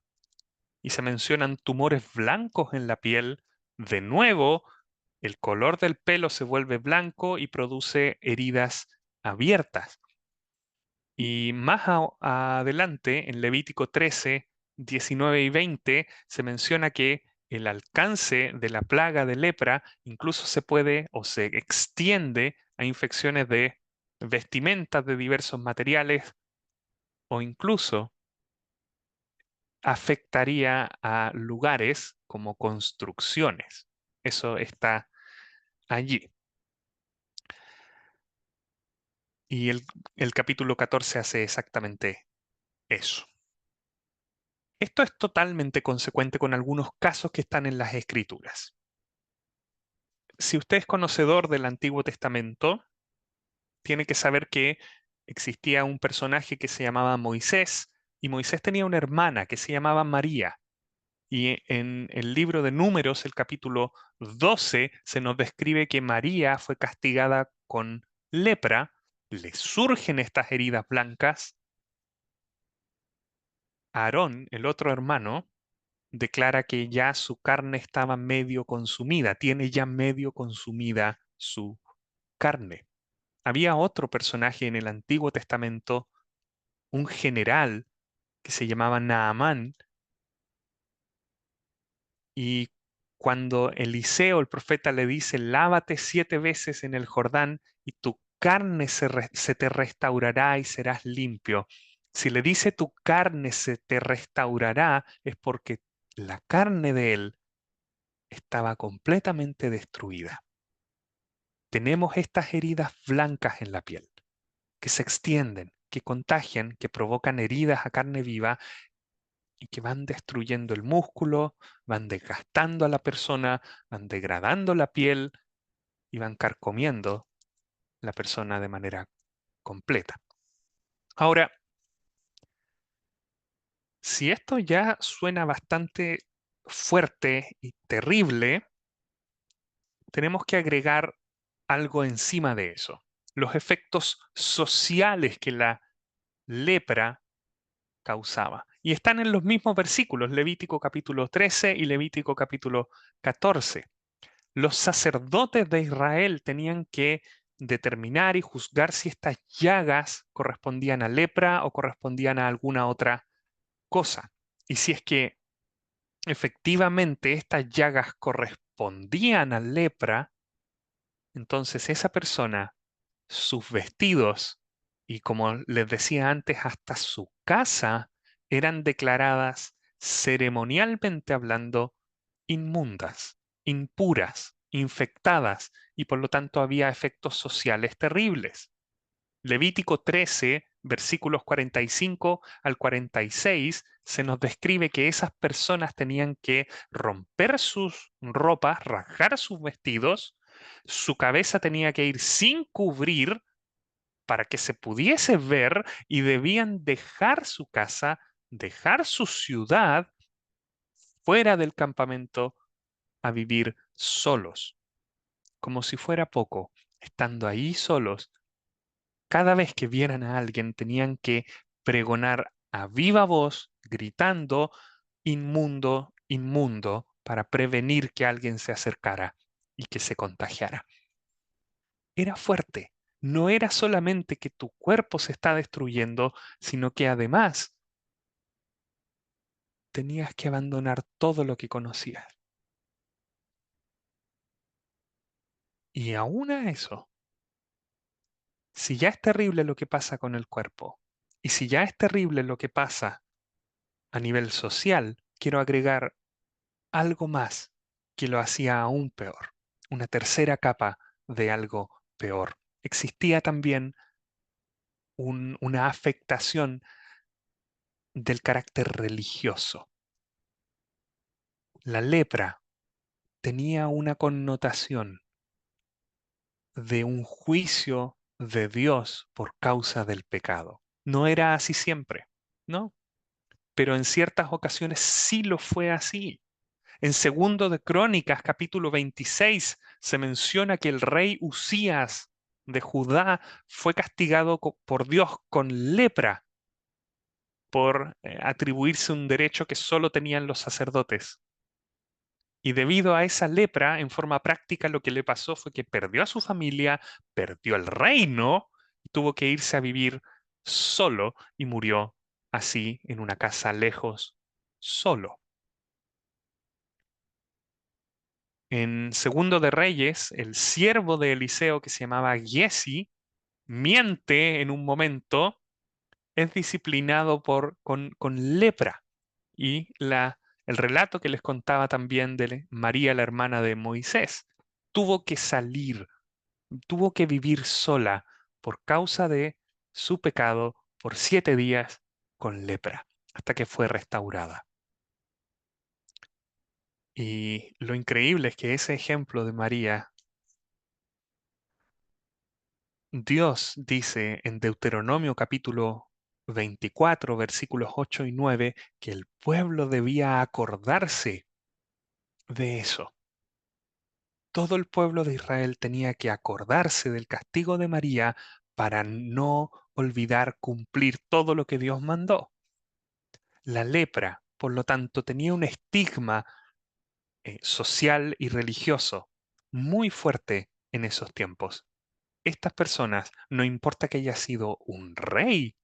Y se mencionan tumores blancos en la piel. De nuevo, el color del pelo se vuelve blanco y produce heridas abiertas. Y más adelante, en Levítico 13:19 y 20, se menciona que el alcance de la plaga de lepra incluso se puede o se extiende a infecciones de vestimentas de diversos materiales o incluso afectaría a lugares como construcciones. Eso está allí. Y el capítulo 14 hace exactamente eso. Esto es totalmente consecuente con algunos casos que están en las Escrituras. Si usted es conocedor del Antiguo Testamento, tiene que saber que existía un personaje que se llamaba Moisés, y Moisés tenía una hermana que se llamaba María. Y en el libro de Números, el capítulo 12, se nos describe que María fue castigada con lepra, le surgen estas heridas blancas. Aarón, el otro hermano, declara que ya su carne estaba medio consumida, tiene ya medio consumida su carne. Había otro personaje en el Antiguo Testamento, un general que se llamaba Naamán, y cuando Eliseo, el profeta, le dice, lávate 7 veces en el Jordán y tu carne se te restaurará y serás limpio. Si le dice tu carne se te restaurará, es porque la carne de él estaba completamente destruida. Tenemos estas heridas blancas en la piel, que se extienden, que contagian, que provocan heridas a carne viva y que van destruyendo el músculo, van desgastando a la persona, van degradando la piel y van carcomiendo la persona de manera completa. Ahora, si esto ya suena bastante fuerte y terrible, tenemos que agregar algo encima de eso. Los efectos sociales que la lepra causaba. Y están en los mismos versículos, Levítico capítulo 13 y Levítico capítulo 14. Los sacerdotes de Israel tenían que determinar y juzgar si estas llagas correspondían a lepra o correspondían a alguna otra cosa. Y si es que efectivamente estas llagas correspondían a lepra, entonces esa persona, sus vestidos y, como les decía antes, hasta su casa eran declaradas ceremonialmente hablando inmundas, impuras. infectadas y por lo tanto había efectos sociales terribles. Levítico 13, versículos 45 al 46, se nos describe que esas personas tenían que romper sus ropas, rasgar sus vestidos, su cabeza tenía que ir sin cubrir para que se pudiese ver y debían dejar su casa, dejar su ciudad fuera del campamento a vivir solos, como si fuera poco. Estando ahí solos, cada vez que vieran a alguien tenían que pregonar a viva voz, gritando, inmundo, inmundo, para prevenir que alguien se acercara y que se contagiara. Era fuerte. No era solamente que tu cuerpo se está destruyendo, sino que además tenías que abandonar todo lo que conocías. Y aún a eso, si ya es terrible lo que pasa con el cuerpo, y si ya es terrible lo que pasa a nivel social, quiero agregar algo más que lo hacía aún peor, una tercera capa de algo peor. Existía también una afectación del carácter religioso. La lepra tenía una connotación de un juicio de Dios por causa del pecado. No era así siempre, ¿no? Pero en ciertas ocasiones sí lo fue así. En Segundo de Crónicas, capítulo 26, se menciona que el rey Usías de Judá fue castigado por Dios con lepra por atribuirse un derecho que solo tenían los sacerdotes. Y debido a esa lepra, en forma práctica, lo que le pasó fue que perdió a su familia, perdió el reino, y tuvo que irse a vivir solo y murió así en una casa lejos, solo. En Segundo de Reyes, el siervo de Eliseo que se llamaba Giesi miente en un momento, es disciplinado con lepra. Y el relato que les contaba también de María, la hermana de Moisés, tuvo que salir, tuvo que vivir sola por causa de su pecado por 7 días con lepra, hasta que fue restaurada. Y lo increíble es que ese ejemplo de María, Dios dice en Deuteronomio capítulo 24, versículos 8 y 9, que el pueblo debía acordarse de eso. Todo el pueblo de Israel tenía que acordarse del castigo de María para no olvidar cumplir todo lo que Dios mandó. La lepra, por lo tanto, tenía un estigma social y religioso muy fuerte en esos tiempos. Estas personas, no importa que haya sido un rey,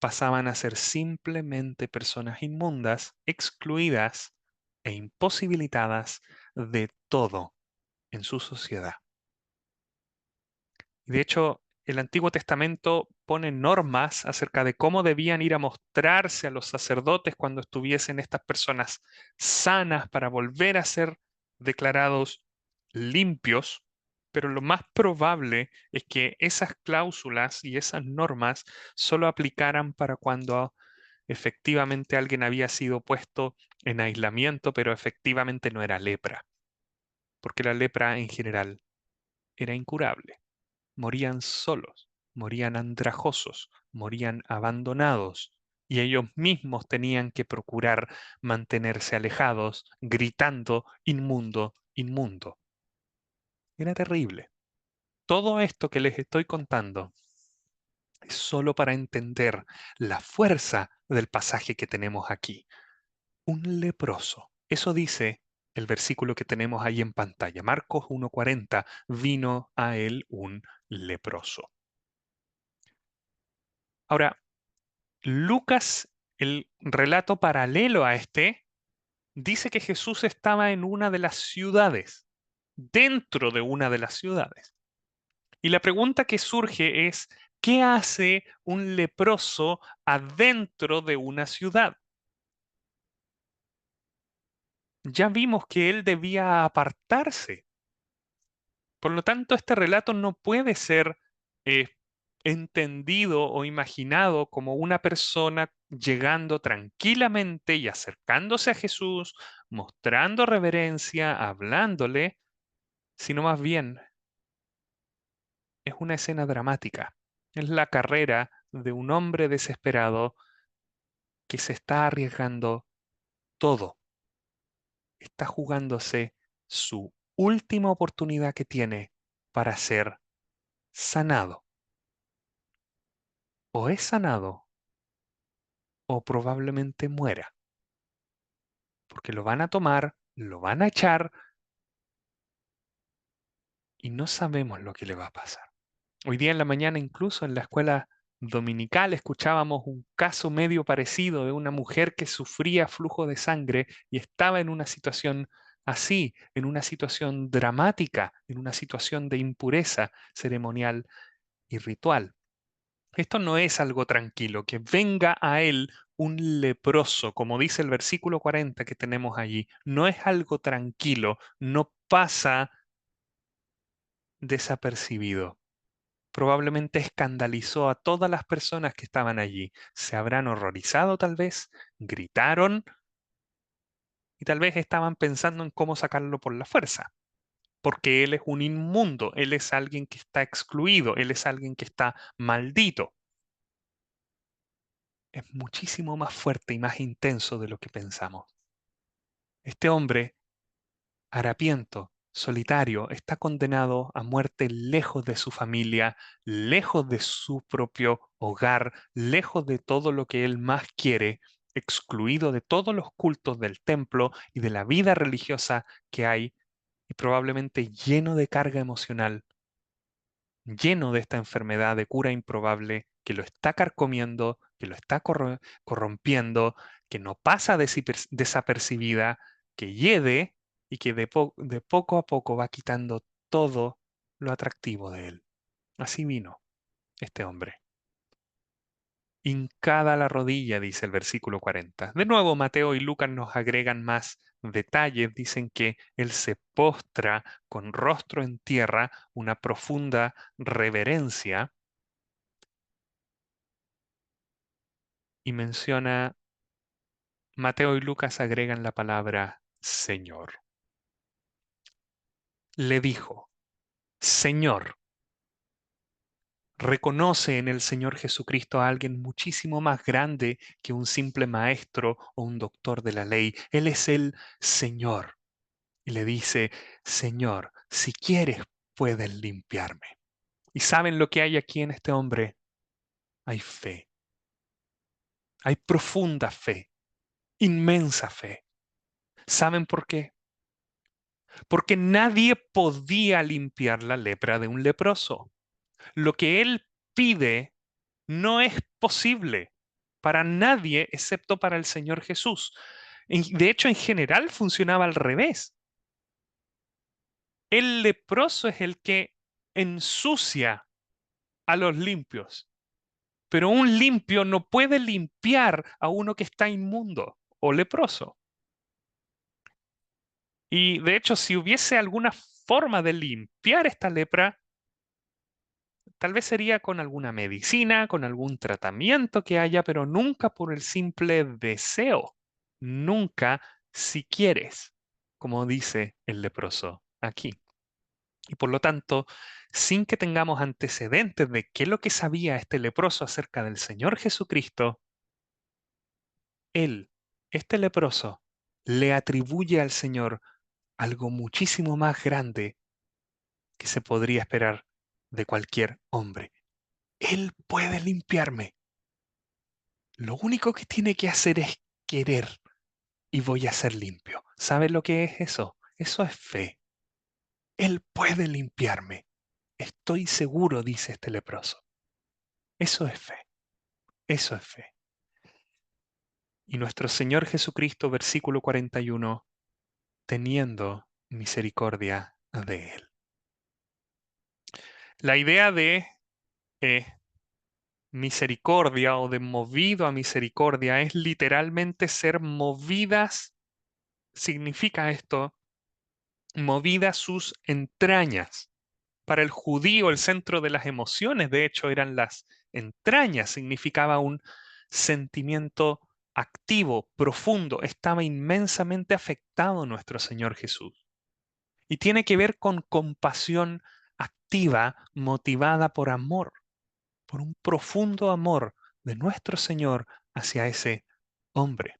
pasaban a ser simplemente personas inmundas, excluidas e imposibilitadas de todo en su sociedad. De hecho, el Antiguo Testamento pone normas acerca de cómo debían ir a mostrarse a los sacerdotes cuando estuviesen estas personas sanas para volver a ser declarados limpios, pero lo más probable es que esas cláusulas y esas normas solo aplicaran para cuando efectivamente alguien había sido puesto en aislamiento, pero efectivamente no era lepra, porque la lepra en general era incurable. Morían solos, morían andrajosos, morían abandonados, y ellos mismos tenían que procurar mantenerse alejados, gritando, inmundo, inmundo. Era terrible. Todo esto que les estoy contando es solo para entender la fuerza del pasaje que tenemos aquí. Un leproso. Eso dice el versículo que tenemos ahí en pantalla. Marcos 1:40, vino a él un leproso. Ahora, Lucas, el relato paralelo a este, dice que Jesús estaba en una de las ciudades, dentro de una de las ciudades. Y la pregunta que surge es, ¿qué hace un leproso adentro de una ciudad? Ya vimos que él debía apartarse Por lo tanto, este relato no puede ser eh, entendido o imaginado como una persona llegando tranquilamente y acercándose a Jesús, mostrando reverencia, hablándole, sino más bien es una escena dramática. Es la carrera de un hombre desesperado que se está arriesgando todo. Está jugándose su última oportunidad que tiene para ser sanado. O es sanado o probablemente muera, porque lo van a tomar, lo van a echar y no sabemos lo que le va a pasar. Hoy día en la mañana, incluso en la escuela dominical, escuchábamos un caso medio parecido de una mujer que sufría flujo de sangre y estaba en una situación así, en una situación dramática, en una situación de impureza ceremonial y ritual. Esto no es algo tranquilo, que venga a él un leproso, como dice el versículo 40 que tenemos allí. No es algo tranquilo, no pasa desapercibido. Probablemente escandalizó a todas las personas que estaban allí. Se habrán horrorizado tal vez, gritaron y tal vez estaban pensando en cómo sacarlo por la fuerza, porque él es un inmundo, él es alguien que está excluido, él es alguien que está maldito. Es muchísimo más fuerte y más intenso de lo que pensamos. Este hombre, harapiento, solitario, está condenado a muerte lejos de su familia, lejos de su propio hogar, lejos de todo lo que él más quiere, excluido de todos los cultos del templo y de la vida religiosa que hay, y probablemente lleno de carga emocional, lleno de esta enfermedad de cura improbable que lo está carcomiendo, que lo está corrompiendo, que no pasa desapercibida, que hiede y que de poco a poco va quitando todo lo atractivo de él. Así vino este hombre. Hincada la rodilla, dice el versículo 40. De nuevo, Mateo y Lucas nos agregan más detalles. Dicen que él se postra con rostro en tierra, una profunda reverencia, y menciona, Mateo y Lucas agregan la palabra Señor. Le dijo, Señor, reconoce en el Señor Jesucristo a alguien muchísimo más grande que un simple maestro o un doctor de la ley. Él es el Señor. Y le dice, Señor, si quieres, puedes limpiarme. ¿Y saben lo que hay aquí en este hombre? Hay fe, hay profunda fe, inmensa fe. ¿Saben por qué? Porque nadie podía limpiar la lepra de un leproso. Lo que él pide no es posible para nadie excepto para el Señor Jesús. De hecho, en general funcionaba al revés. El leproso es el que ensucia a los limpios, pero un limpio no puede limpiar a uno que está inmundo o leproso. Y de hecho, si hubiese alguna forma de limpiar esta lepra, tal vez sería con alguna medicina, con algún tratamiento que haya, pero nunca por el simple deseo. Nunca si quieres, como dice el leproso aquí. Y por lo tanto, sin que tengamos antecedentes de qué es lo que sabía este leproso acerca del Señor Jesucristo, él, este leproso, le atribuye al Señor algo muchísimo más grande que se podría esperar de cualquier hombre. Él puede limpiarme. Lo único que tiene que hacer es querer y voy a ser limpio. ¿Sabe lo que es eso? Eso es fe. Él puede limpiarme. Estoy seguro, dice este leproso. Eso es fe. Eso es fe. Y nuestro Señor Jesucristo, versículo 41, teniendo misericordia de él. La idea de eh, misericordia o de movido a misericordia es literalmente ser movidas, significa esto, movidas sus entrañas. Para el judío, el centro de las emociones, de hecho, eran las entrañas, significaba un sentimiento activo, profundo. Estaba inmensamente afectado nuestro Señor Jesús. Y tiene que ver con compasión activa, motivada por amor, por un profundo amor de nuestro Señor hacia ese hombre.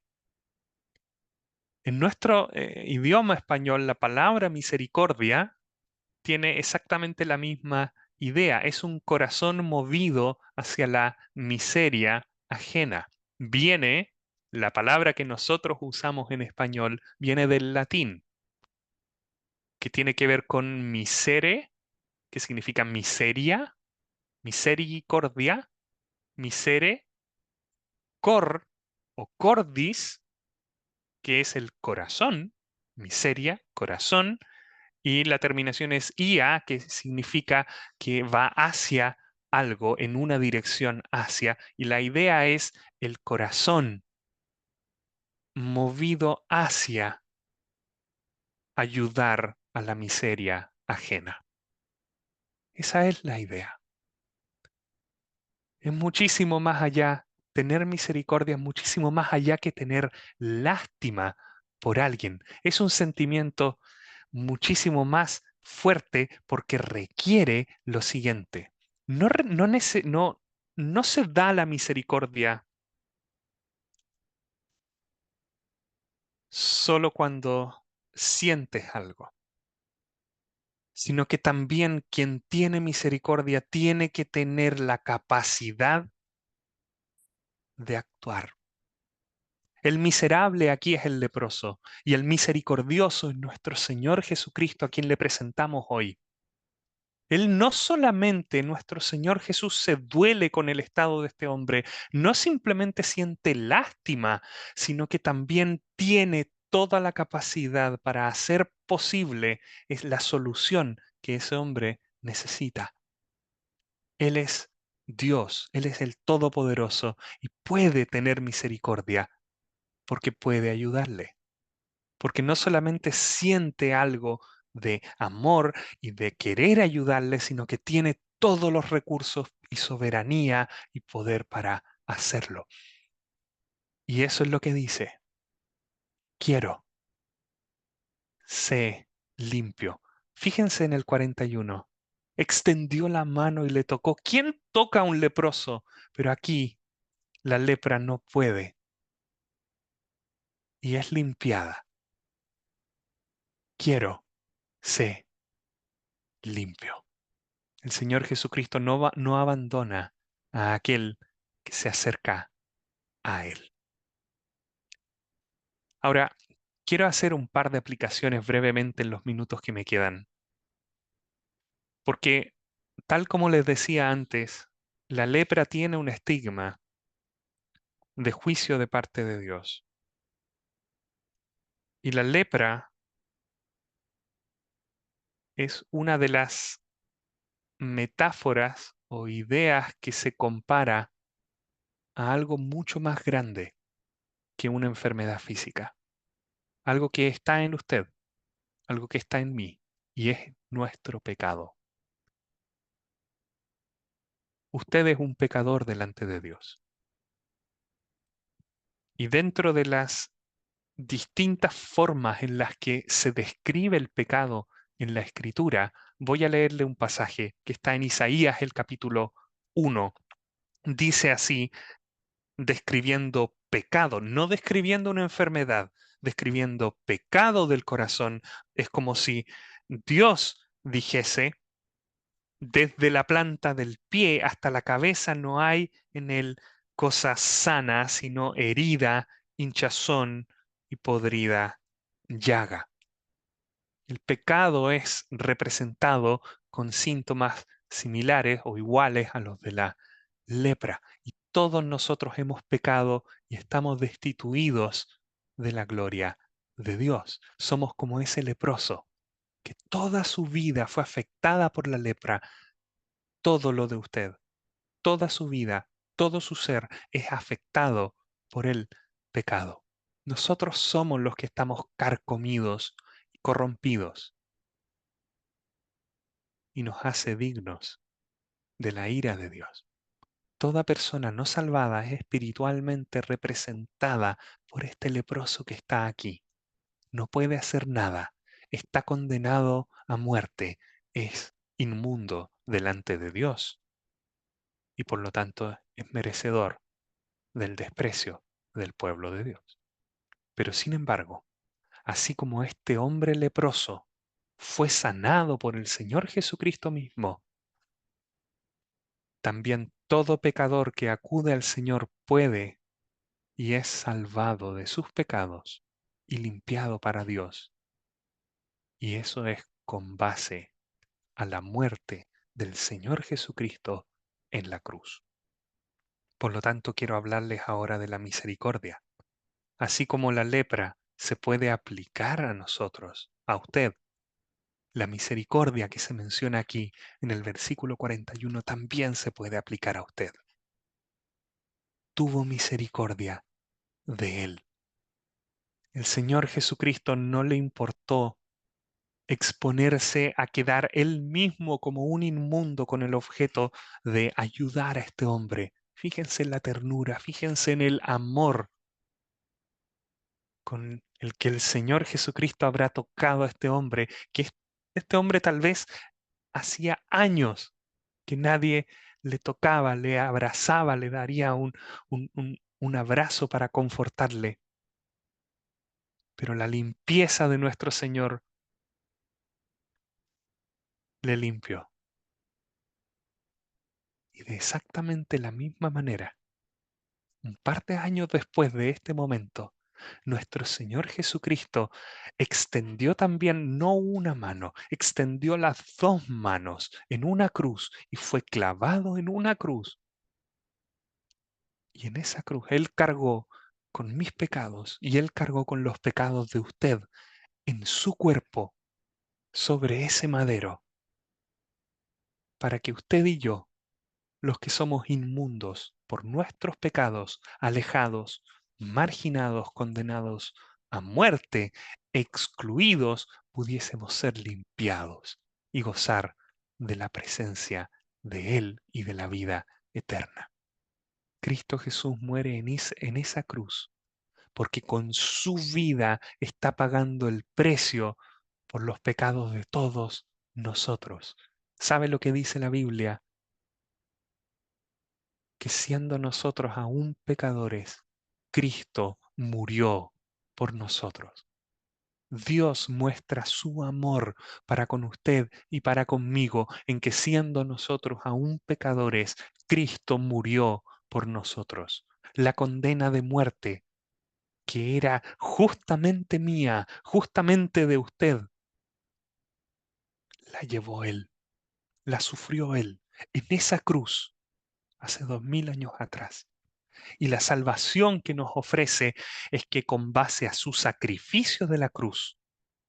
En nuestro idioma español, la palabra misericordia tiene exactamente la misma idea. Es un corazón movido hacia la miseria ajena. Viene, la palabra que nosotros usamos en español, viene del latín, que tiene que ver con misere, que significa miseria, misericordia, misere, cor o cordis, que es el corazón, miseria, corazón, y la terminación es ia, que significa que va hacia algo, en una dirección hacia, y la idea es el corazón movido hacia ayudar a la miseria ajena. Esa es la idea. Es muchísimo más allá, tener misericordia es muchísimo más allá que tener lástima por alguien. Es un sentimiento muchísimo más fuerte porque requiere lo siguiente. No se da la misericordia solo cuando sientes algo, sino que también quien tiene misericordia tiene que tener la capacidad de actuar. El miserable aquí es el leproso y el misericordioso es nuestro Señor Jesucristo a quien le presentamos hoy. Él no solamente, nuestro Señor Jesús, se duele con el estado de este hombre, no simplemente siente lástima, sino que también tiene toda la capacidad para hacer posible es la solución que ese hombre necesita. Él es Dios, Él es el Todopoderoso y puede tener misericordia porque puede ayudarle, porque no solamente siente algo de amor y de querer ayudarle, sino que tiene todos los recursos y soberanía y poder para hacerlo. Y eso es lo que dice, quiero, sé limpio. Fíjense en el 41. Extendió la mano y le tocó. ¿Quién toca a un leproso? Pero aquí la lepra no puede y es limpiada. Quiero, sé limpio. El Señor Jesucristo no abandona a aquel que se acerca a Él. Ahora, quiero hacer un par de aplicaciones brevemente en los minutos que me quedan, porque tal como les decía antes, la lepra tiene un estigma de juicio de parte de Dios. Y la lepra es una de las metáforas o ideas que se compara a algo mucho más grande que una enfermedad física, algo que está en usted, algo que está en mí, y es nuestro pecado. Usted es un pecador delante de Dios. Y dentro de las distintas formas en las que se describe el pecado en la Escritura, voy a leerle un pasaje que está en Isaías, el capítulo 1. Dice así, describiendo pecado, no describiendo una enfermedad, describiendo pecado del corazón. Es como si Dios dijese, desde la planta del pie hasta la cabeza no hay en él cosa sana, sino herida, hinchazón y podrida llaga. El pecado es representado con síntomas similares o iguales a los de la lepra. Y todos nosotros hemos pecado y estamos destituidos de la gloria de Dios. Somos como ese leproso que toda su vida fue afectada por la lepra. Todo lo de usted, toda su vida, todo su ser es afectado por el pecado. Nosotros somos los que estamos carcomidos y corrompidos. y nos hace dignos de la ira de Dios. Toda persona no salvada es espiritualmente representada por este leproso que está aquí. No puede hacer nada. Está condenado a muerte. Es inmundo delante de Dios y por lo tanto es merecedor del desprecio del pueblo de Dios. Pero sin embargo, así como este hombre leproso fue sanado por el Señor Jesucristo mismo, también todo pecador que acude al Señor puede y es salvado de sus pecados y limpiado para Dios. Y eso es con base a la muerte del Señor Jesucristo en la cruz. Por lo tanto, quiero hablarles ahora de la misericordia. Así como la lepra se puede aplicar a nosotros, a usted, la misericordia que se menciona aquí en el versículo 41 también se puede aplicar a usted. Tuvo misericordia de él. El Señor Jesucristo no le importó exponerse a quedar él mismo como un inmundo con el objeto de ayudar a este hombre. Fíjense en la ternura, fíjense en el amor con el que el Señor Jesucristo habrá tocado a este hombre, este hombre tal vez hacía años que nadie le tocaba, le abrazaba, le daría un abrazo para confortarle. Pero la limpieza de nuestro Señor le limpió. Y de exactamente la misma manera, un par de años después de este momento, nuestro Señor Jesucristo extendió también no una mano, extendió las dos manos en una cruz y fue clavado en una cruz. Y en esa cruz Él cargó con mis pecados y Él cargó con los pecados de usted en su cuerpo sobre ese madero, para que usted y yo, los que somos inmundos por nuestros pecados, alejados, marginados, condenados a muerte, excluidos, pudiésemos ser limpiados y gozar de la presencia de Él y de la vida eterna. Cristo Jesús muere en esa cruz porque con su vida está pagando el precio por los pecados de todos nosotros. ¿Sabe lo que dice la Biblia? Que siendo nosotros aún pecadores, Cristo murió por nosotros. Dios muestra su amor para con usted y para conmigo en que siendo nosotros aún pecadores, Cristo murió por nosotros. La condena de muerte que era justamente mía, justamente de usted, la llevó Él, la sufrió Él en esa cruz hace 2000 años atrás. Y la salvación que nos ofrece es que con base a su sacrificio de la cruz,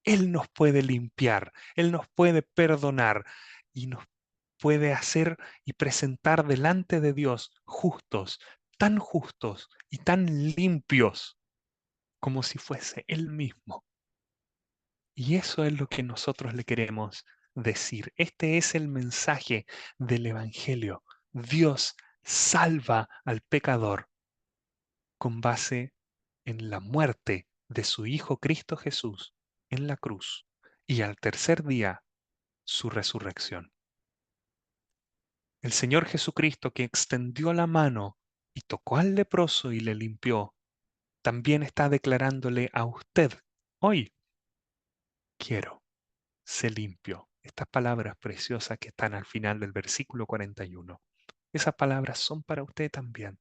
Él nos puede limpiar, Él nos puede perdonar y nos puede hacer y presentar delante de Dios justos y tan limpios como si fuese Él mismo. Y eso es lo que nosotros le queremos decir. Este es el mensaje del Evangelio. Dios salva al pecador con base en la muerte de su Hijo Cristo Jesús en la cruz y al tercer día su resurrección. El Señor Jesucristo que extendió la mano y tocó al leproso y le limpió, también está declarándole a usted hoy, quiero, se limpio. Estas palabras preciosas que están al final del versículo 41. Esas palabras son para usted también,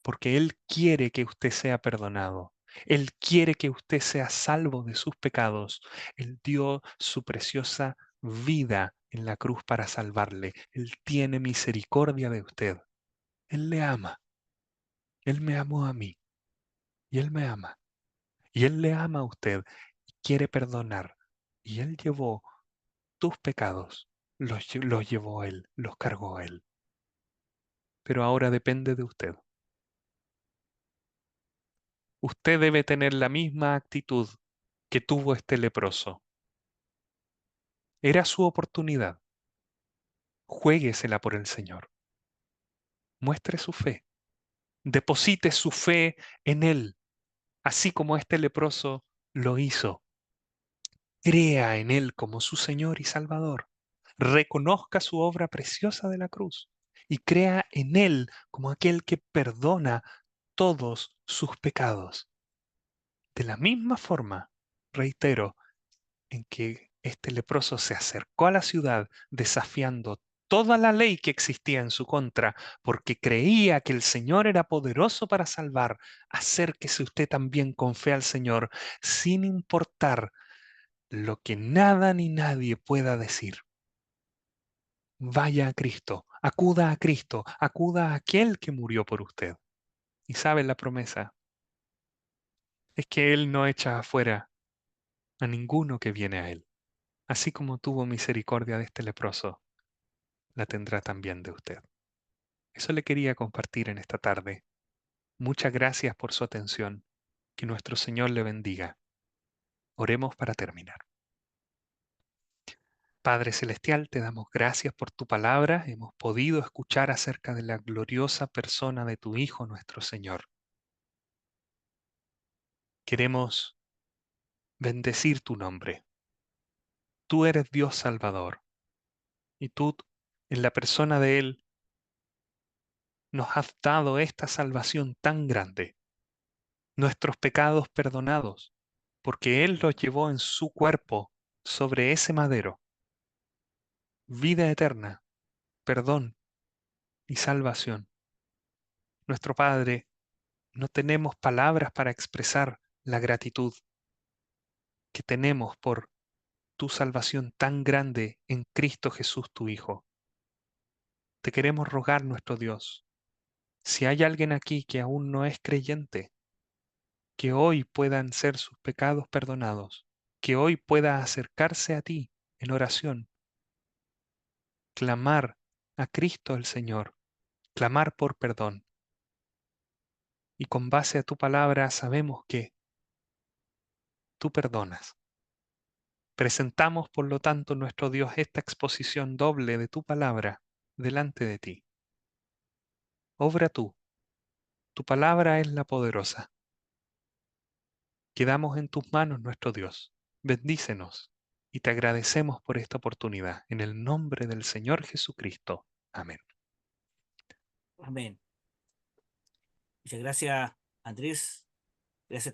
porque Él quiere que usted sea perdonado. Él quiere que usted sea salvo de sus pecados. Él dio su preciosa vida en la cruz para salvarle. Él tiene misericordia de usted. Él le ama. Él me amó a mí y Él me ama. Y Él le ama a usted y quiere perdonar. Y Él llevó tus pecados, los llevó Él, los cargó Él. Pero ahora depende de usted. Usted debe tener la misma actitud que tuvo este leproso. Era su oportunidad. Juéguesela por el Señor. Muestre su fe. Deposite su fe en Él, así como este leproso lo hizo. Crea en Él como su Señor y Salvador. Reconozca su obra preciosa de la cruz y crea en Él como aquel que perdona todos sus pecados. De la misma forma, reitero, en que este leproso se acercó a la ciudad desafiando toda la ley que existía en su contra, porque creía que el Señor era poderoso para salvar. Acérquese usted también con fe al Señor, sin importar lo que nada ni nadie pueda decir. Vaya a Cristo, acuda a aquel que murió por usted. Y sabe la promesa, es que Él no echa afuera a ninguno que viene a Él. Así como tuvo misericordia de este leproso, la tendrá también de usted. Eso le quería compartir en esta tarde. Muchas gracias por su atención. Que nuestro Señor le bendiga. Oremos para terminar. Padre Celestial, te damos gracias por tu palabra. Hemos podido escuchar acerca de la gloriosa persona de tu Hijo, nuestro Señor. Queremos bendecir tu nombre. Tú eres Dios Salvador y tú, en la persona de Él, nos has dado esta salvación tan grande, nuestros pecados perdonados, porque Él los llevó en su cuerpo sobre ese madero, vida eterna, perdón y salvación. Nuestro Padre, no tenemos palabras para expresar la gratitud que tenemos por tu salvación tan grande en Cristo Jesús, tu Hijo. Te queremos rogar, nuestro Dios, si hay alguien aquí que aún no es creyente, que hoy puedan ser sus pecados perdonados, que hoy pueda acercarse a ti en oración, clamar a Cristo el Señor, clamar por perdón. Y con base a tu palabra sabemos que tú perdonas. Presentamos, por lo tanto, nuestro Dios, esta exposición doble de tu palabra delante de ti. Obra tú, tu palabra es la poderosa. Quedamos en tus manos, nuestro Dios. Bendícenos y te agradecemos por esta oportunidad. En el nombre del Señor Jesucristo. Amén. Amén. Muchas gracias, Andrés. Gracias